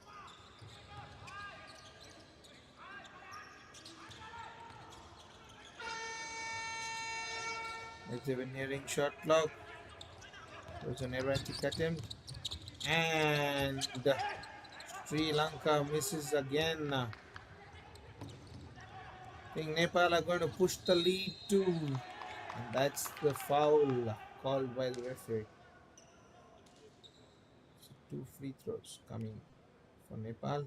As they were nearing shot clock, there was an erratic attempt, and Sri Lanka misses again. I think Nepal are going to push the lead too, and that's the foul called by the referee. So two free throws coming for Nepal.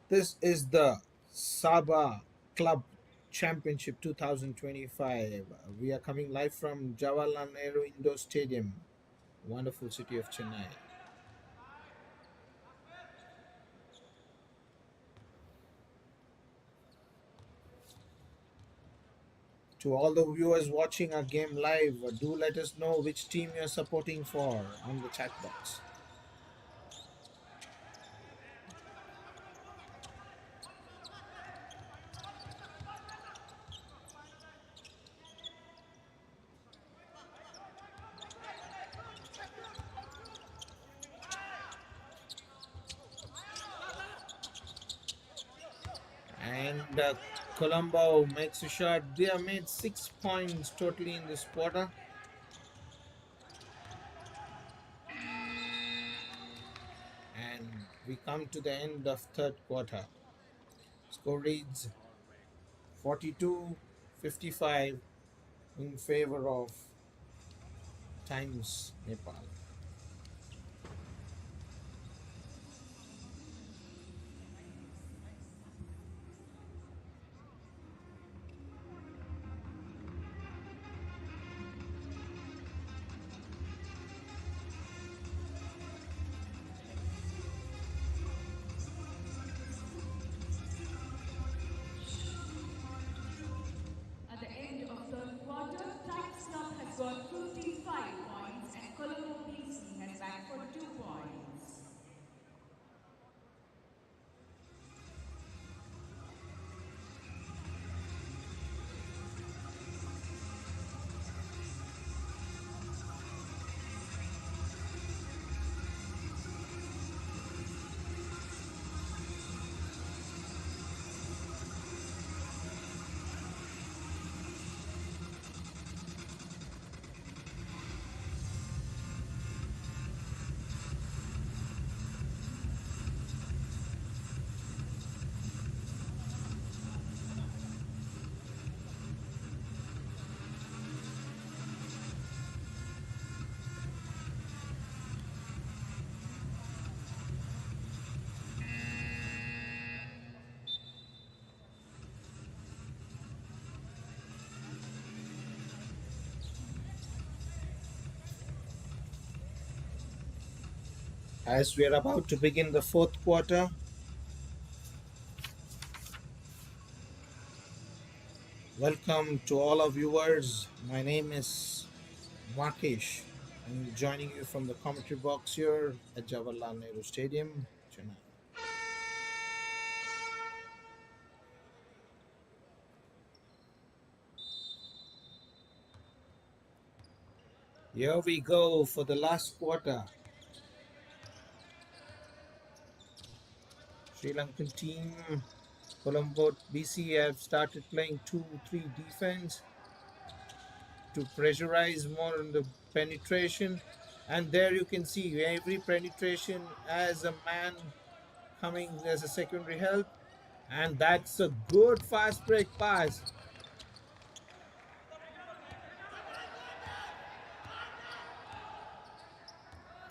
This is the SABA Club Championship 2025. We are coming live from Jawaharlal Nehru Indoor Stadium, wonderful city of Chennai. To all the viewers watching our game live, do let us know which team you're supporting for on the chat box. And Colombo makes a shot. They have made 6 points totally in this quarter. And we come to the end of third quarter. Score reads 42-55 in favor of Times Nepal. At the end of third quarter, Times Club has got 55 points and Colombo PC has backed for 2 points. As we are about to begin the fourth quarter, welcome to all our viewers. My name is Markesh. I'm joining you from the commentary box here at Jawaharlal Nehru Stadium, Chennai. Here we go for the last quarter. Sri Lankan team, Colombo BC have started playing 2-3 defense to pressurize more on the penetration. And there you can see every penetration as a man coming as a secondary help. And that's a good fast break pass.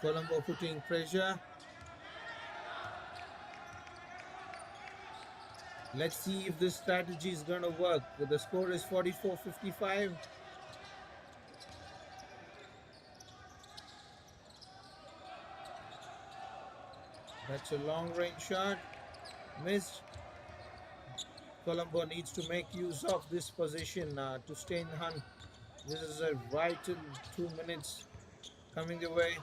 Colombo putting pressure. Let's see if this strategy is going to work. The score is 44-55. That's a long range shot. Missed. Colombo needs to make use of this position to stay in the hunt. This is a vital 2 minutes coming their way.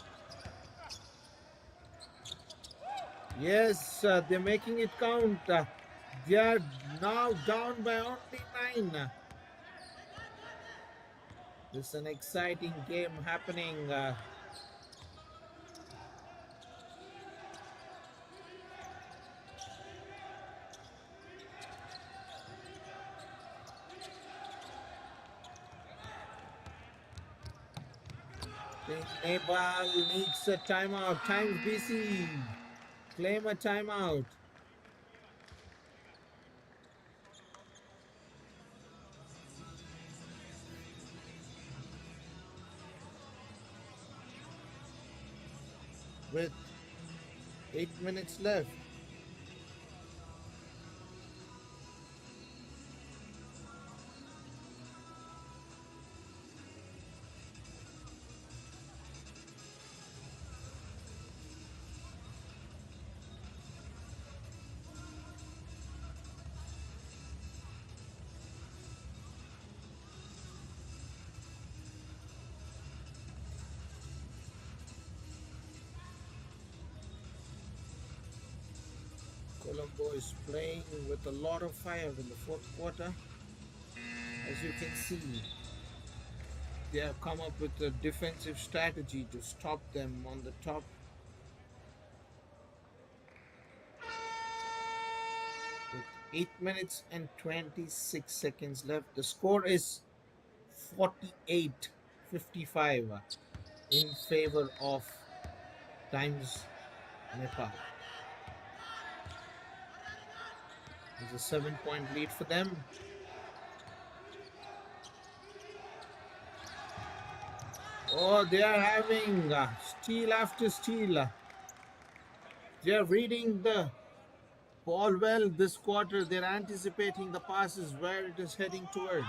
Yes, they're making it count. They are now down by only 9. This is an exciting game happening. Think Nepal needs a timeout. Time's busy. Claim a timeout. With 8 minutes left. Colombo is playing with a lot of fire in the fourth quarter. As you can see, they have come up with a defensive strategy to stop them on the top. With 8 minutes and 26 seconds left, the score is 48-55 in favor of Times Nepal. There's a 7-point lead for them. Oh, they are having steal after steal. They are reading the ball well this quarter. They're anticipating the passes where it is heading towards.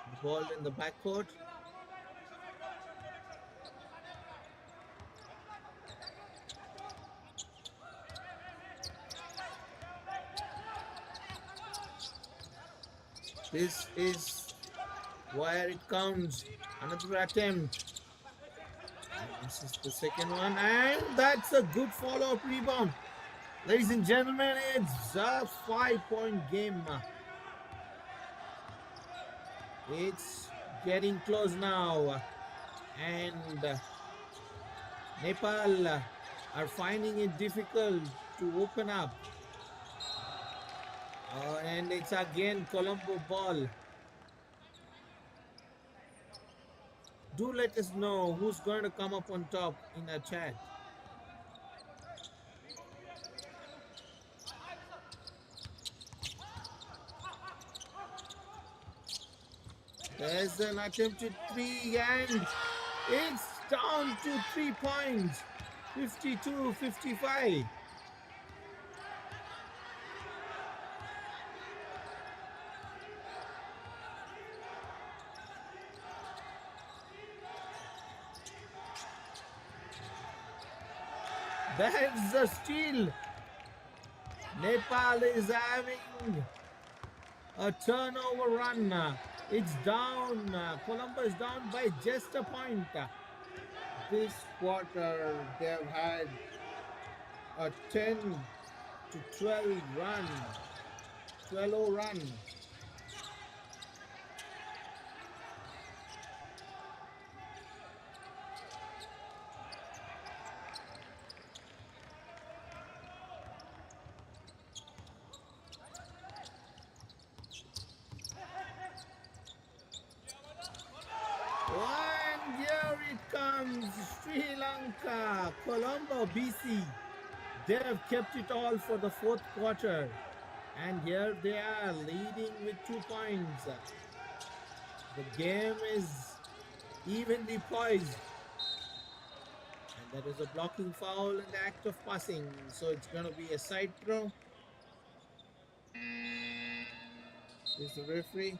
The ball in the backcourt. This is where it counts. Another attempt. And this is the second one. And that's a good follow-up rebound. Ladies and gentlemen, it's a 5-point game. It's getting close now. And Nepal are finding it difficult to open up. And it's again Colombo ball. Do let us know who's going to come up on top in our chat. There's an attempted three and it's down to 3 points. 52-55. That's a steal. Nepal is having a turnover run. It's down. Colombo is down by just a point. This quarter, they've had a 10-12 run. 12-0 run. And here it comes, Sri Lanka, Colombo, BC. They have kept it all for the fourth quarter. And here they are leading with 2 points. The game is evenly poised. And there is a blocking foul in the act of passing. So it's going to be a side throw. Here's the referee.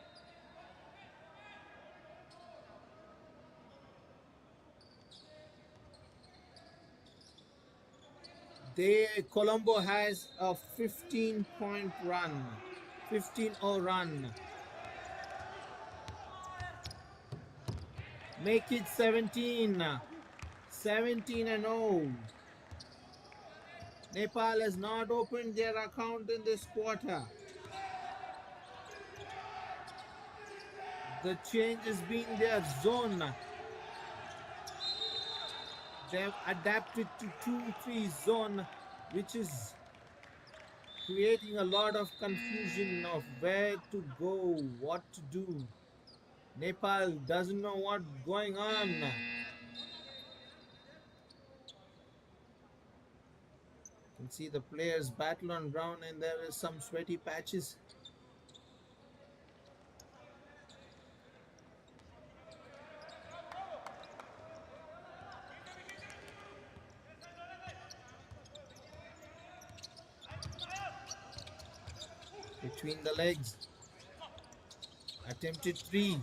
Colombo has a 15-point run, 15-0 run. Make it 17, 17-0. Nepal has not opened their account in this quarter. The change has been their zone. They've adapted to 2-3 zone, which is creating a lot of confusion of where to go, what to do. Nepal doesn't know what's going on. You can see the players battle on ground and there is some sweaty patches. Between the legs. Attempted 3.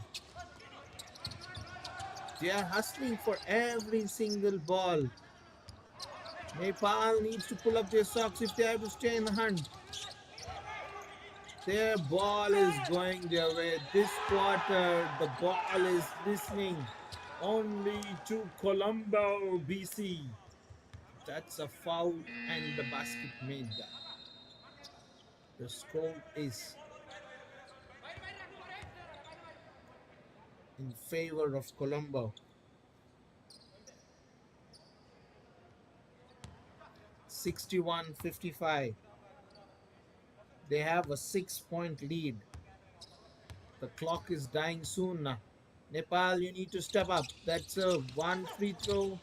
They are hustling for every single ball. Nepal needs to pull up their socks if they have to stay in the hunt. Their ball is going their way. This quarter, the ball is listening only to Colombo, BC. That's a foul and the basket made. The score is in favor of Colombo. 61-55. They have a 6-point lead. The clock is dying soon. Nepal, you need to step up. That's a 1 free throw.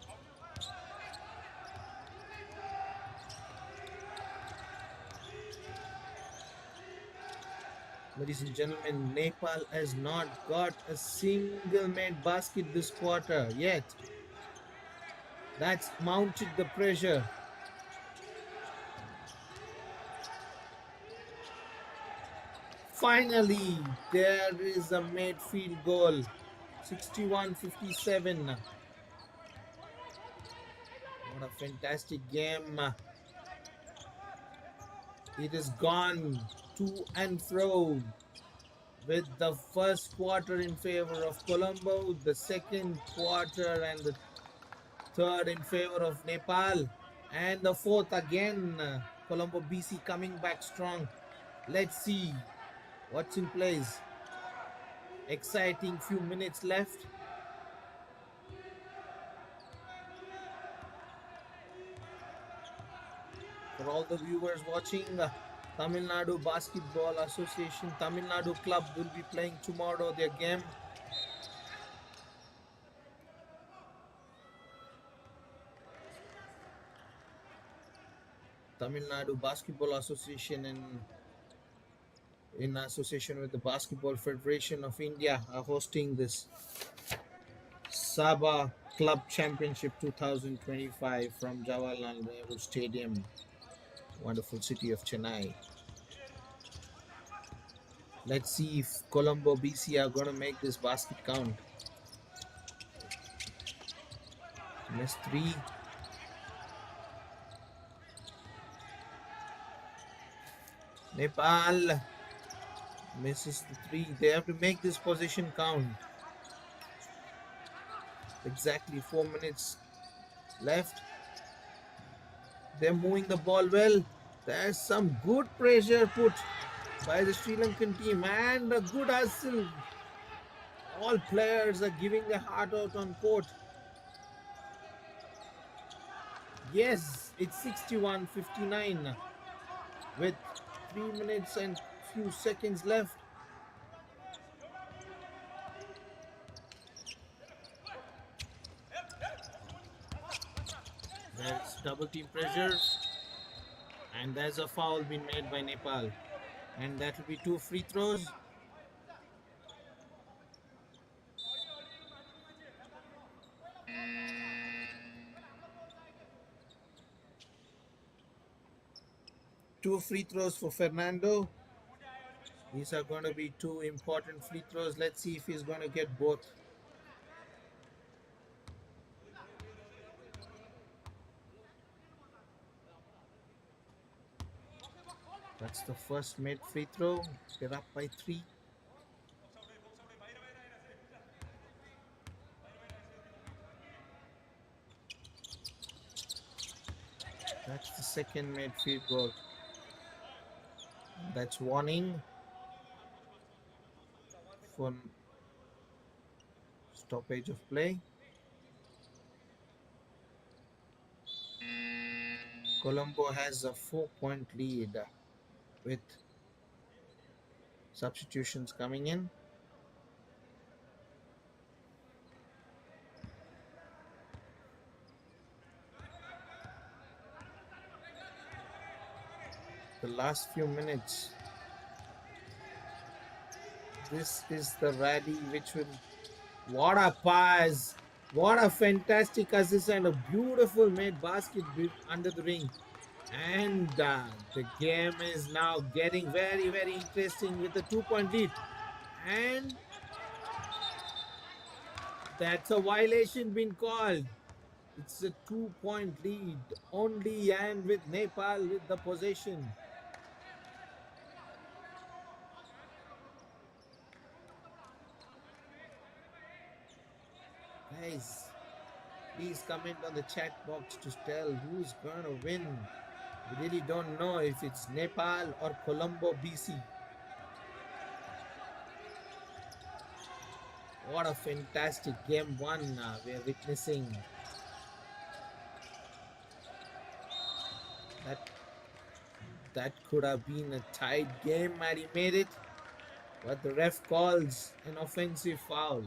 Ladies and gentlemen, Nepal has not got a single made basket this quarter yet. That's mounted the pressure. Finally, there is a made field goal. 61-57. What a fantastic game. It is gone to and fro, with the first quarter in favor of Colombo, the second quarter and the third in favor of Nepal, and the fourth again. Colombo BC coming back strong. Let's see what's in place. Exciting few minutes left. For all the viewers watching, Tamil Nadu Basketball Association, Tamil Nadu Club will be playing tomorrow their game. Tamil Nadu Basketball Association in association with the Basketball Federation of India are hosting this SABA Club Championship 2025 from Jawaharlal Nehru Stadium, wonderful city of Chennai. Let's see if Colombo BC are going to make this basket count. Miss 3. Nepal misses the 3. They have to make this position count. Exactly 4 minutes left. They're moving the ball well. There's some good pressure put by the Sri Lankan team and a good hustle. All players are giving their heart out on court. Yes, it's 61-59 with 3 minutes and few seconds left. There's double team pressure and there's a foul being made by Nepal, and that will be 2 free throws. Two free throws for Fernando. These are going to be 2 important free throws. Let's see if he's going to get both. That's the first made free throw. They're up by 3. That's the second made field goal. That's warning for stoppage of play. Colombo has a 4-point lead with substitutions coming in. The last few minutes. This is the rally which will. What a pass! What a fantastic assist and a beautiful made basket under the ring. And the game is now getting very, very interesting with the 2-point lead. And that's a violation been called. It's a 2-point lead only, and with Nepal with the possession. Guys, please comment on the chat box to tell who's gonna win. We really don't know if it's Nepal or Colombo, BC. What a fantastic game one we are witnessing. That could have been a tight game had he made it, but the ref calls an offensive foul.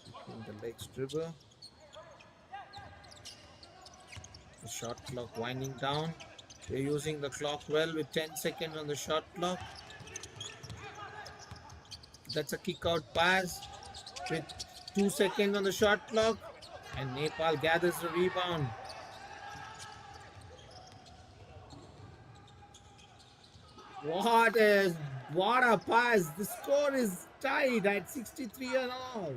Between the legs dribble. The shot clock winding down. They're using the clock well with 10 seconds on the shot clock. That's a kick out pass with 2 seconds on the shot clock. And Nepal gathers the rebound. What a pass. The score is tied at 63 and all.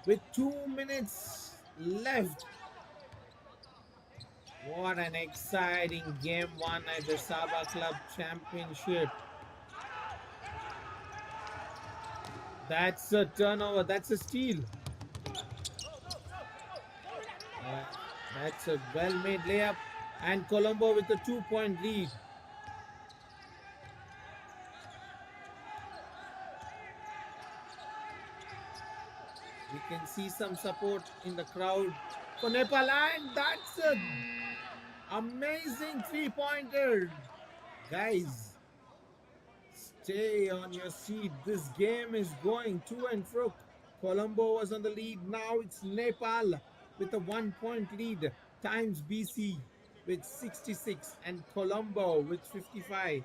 With 2 minutes left. What an exciting game one at the SABA Club Championship. That's a turnover. That's a steal. That's a well-made layup. And Colombo with a 2-point lead. We can see some support in the crowd for Nepal. And that's an amazing 3-pointer. Guys, stay on your seat. This game is going to and fro. Colombo was on the lead. Now it's Nepal with a 1-point lead times BC with 66 and Colombo with 55.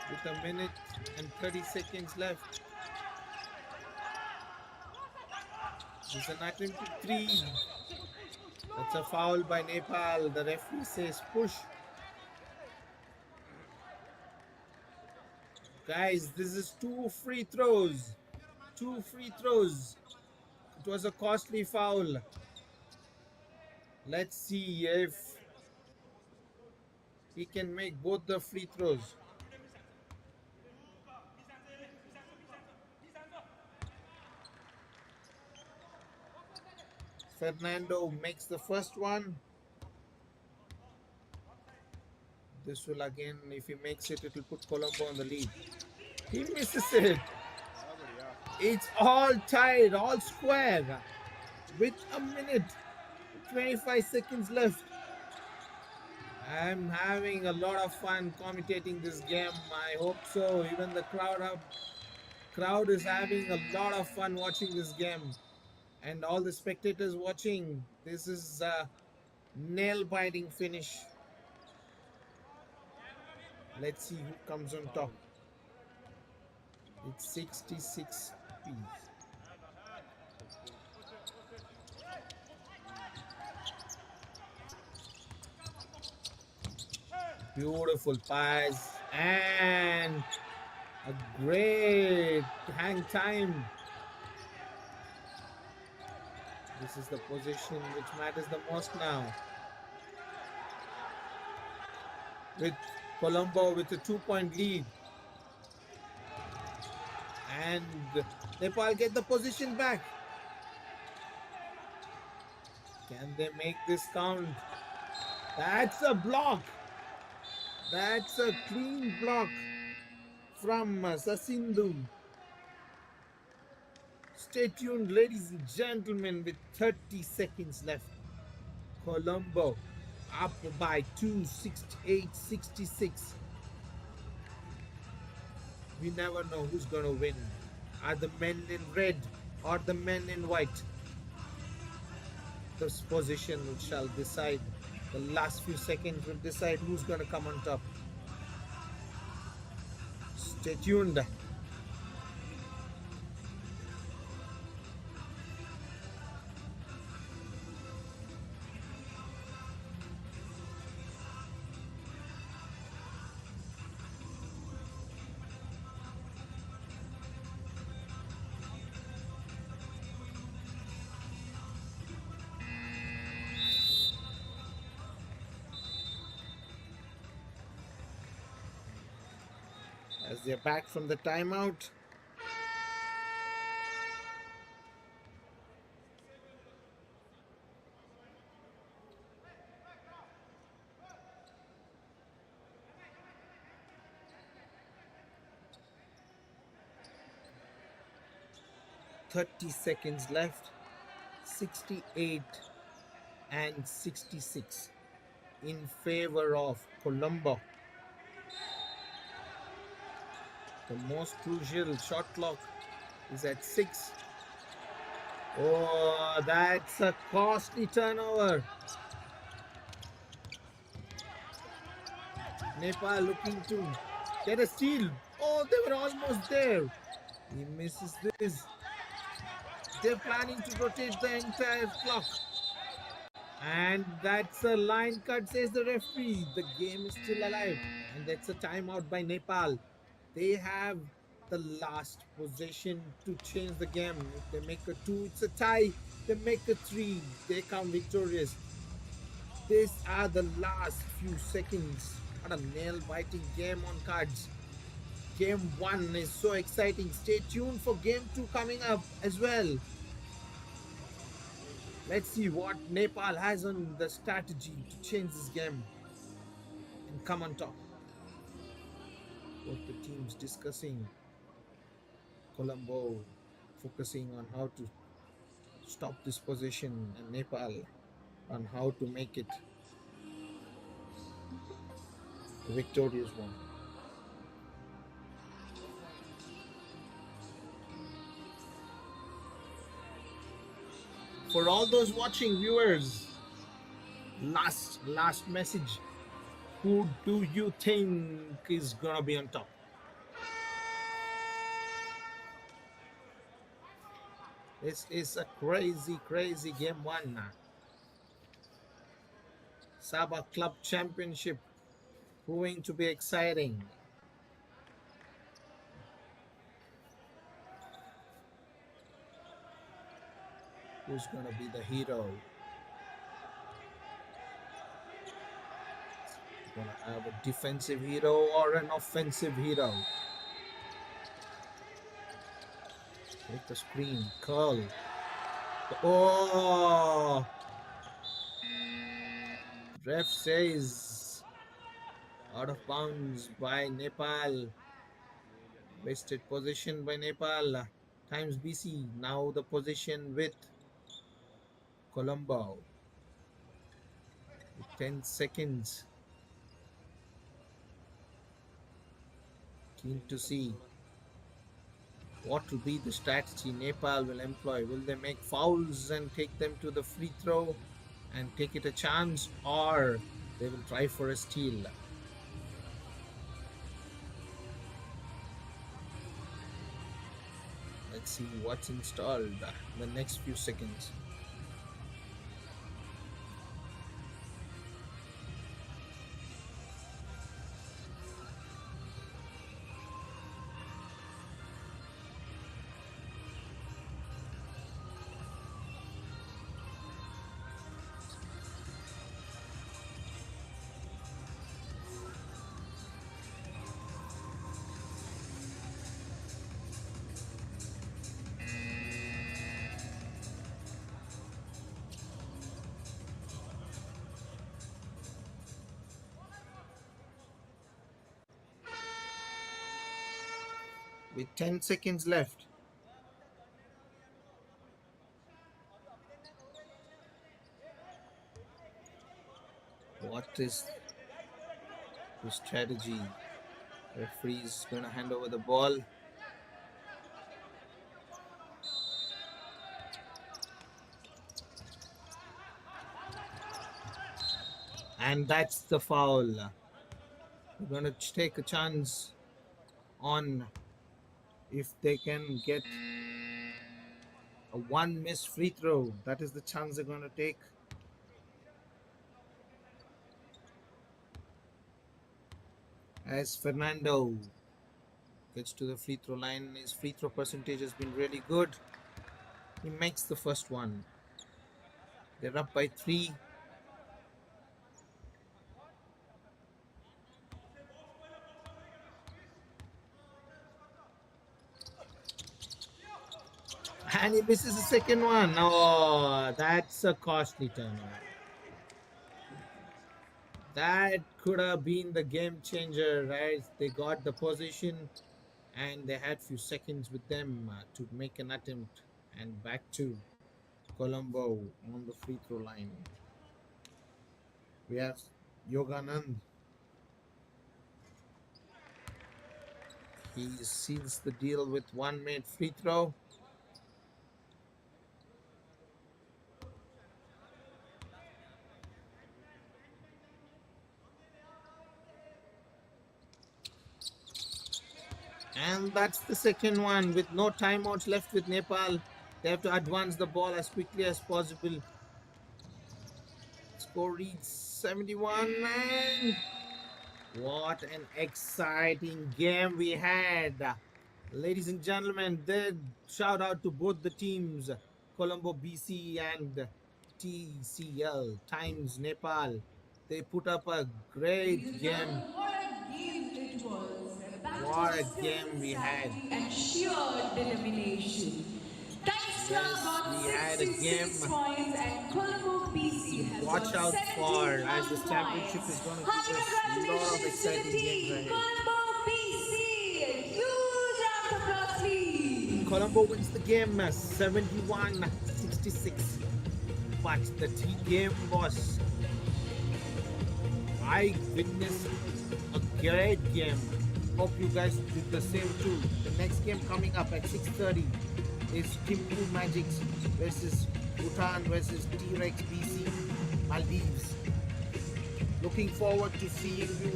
With a minute and 30 seconds left. It's an attempted 3. That's a foul by Nepal. The referee says push. Guys, this is 2 free throws. 2 free throws. It was a costly foul. Let's see if he can make both the free throws. Fernando makes the first one. This will again, if he makes it, it will put Colombo on the lead. He misses it. It's all tied, all square. With a minute, 25 seconds left. I'm having a lot of fun commentating this game. I hope so. Even the crowd is having a lot of fun watching this game. And all the spectators watching, this is a nail-biting finish. Let's see who comes on top. It's 66 piece. Beautiful pass and a great hang time. This is the position which matters the most now. With Colombo with a 2-point lead. And Nepal get the position back. Can they make this count? That's a block. That's a clean block from Sasindhu. Stay tuned, ladies and gentlemen, with 30 seconds left. Colombo up by 268-66. We never know who's going to win. Are the men in red or the men in white? This position shall decide. The last few seconds will decide who's going to come on top. Stay tuned. As they're back from the timeout. .30 seconds left. 68-66 in favor of Colombo. The most crucial shot clock is at 6. Oh, that's a costly turnover. Nepal looking to get a steal. Oh, they were almost there. He misses this. They're planning to rotate the entire clock. And that's a line cut, says the referee. The game is still alive. And that's a timeout by Nepal. They have the last possession to change the game. If they make a 2, it's a tie. They make a 3, they come victorious. These are the last few seconds. What a nail-biting game on cards. Game 1 is so exciting. Stay tuned for game 2 coming up as well. Let's see what Nepal has on the strategy to change this game and come on top. Both the teams discussing. Colombo focusing on how to stop this possession, and Nepal on how to make it a victorious one. For all those watching viewers, last message. Who do you think is gonna be on top? This is a crazy game 1 now. SABA Club Championship proving to be exciting. Who's gonna be the hero? Gonna have a defensive hero or an offensive hero? Take the screen, curl. Oh! Ref says out of bounds by Nepal. Wasted position by Nepal. Times BC. Now the position with Colombo. With 10 seconds. Keen to see what will be the strategy Nepal will employ. Will they make fouls and take them to the free throw and take it a chance, or they will try for a steal? Let's see what's installed in the next few seconds. with 10 seconds left. What is the strategy? Referee is going to hand over the ball. And that's the foul. We're going to take a chance on if they can get a one missed free throw. That is the chance they're going to take. As Fernando gets to the free throw line, his free throw percentage has been really good. He makes the first one. They're up by 3. And he misses the second one. Oh, that's a costly turnover. That could have been the game changer, right? They got the position and they had few seconds with them to make an attempt. And back to Colombo on the free throw line. We have Yoganand. He seals the deal with one made free throw. And that's the second one with no timeouts left with Nepal. They have to advance the ball as quickly as possible. Score reads 71 and what an exciting game we had. Ladies and gentlemen, shout out to both the teams, Colombo BC and TCL, Times Nepal. They put up a Ladies great and game. gentlemen, what a game it was. What a Battles of skill, game we had. strategy, and sheer determination. Times Club Yes, got we had a 66 game points and Colombo to BC has watch got out for 71 as this championship points. is going to Hearty give us a lot of congratulations to the exciting games team, ahead. Colombo BC. Huge round of applause, please. Colombo wins the game 71-66. But the game was, I witnessed a great game. Hope you guys did the same too. The next game coming up at 6:30 is Timpu Magics versus Bhutan versus T-Rex BC Maldives. Looking forward to seeing you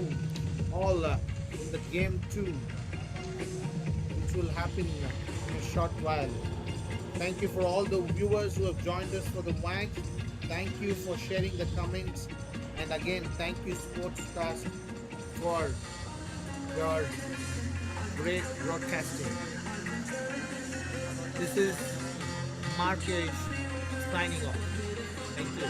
all in the game 2, which will happen in a short while. Thank you for all the viewers who have joined us for the WAG. Thank you for sharing the comments. And again, thank you Sportscast for your great broadcasting. This is Markesh signing off. Thank you.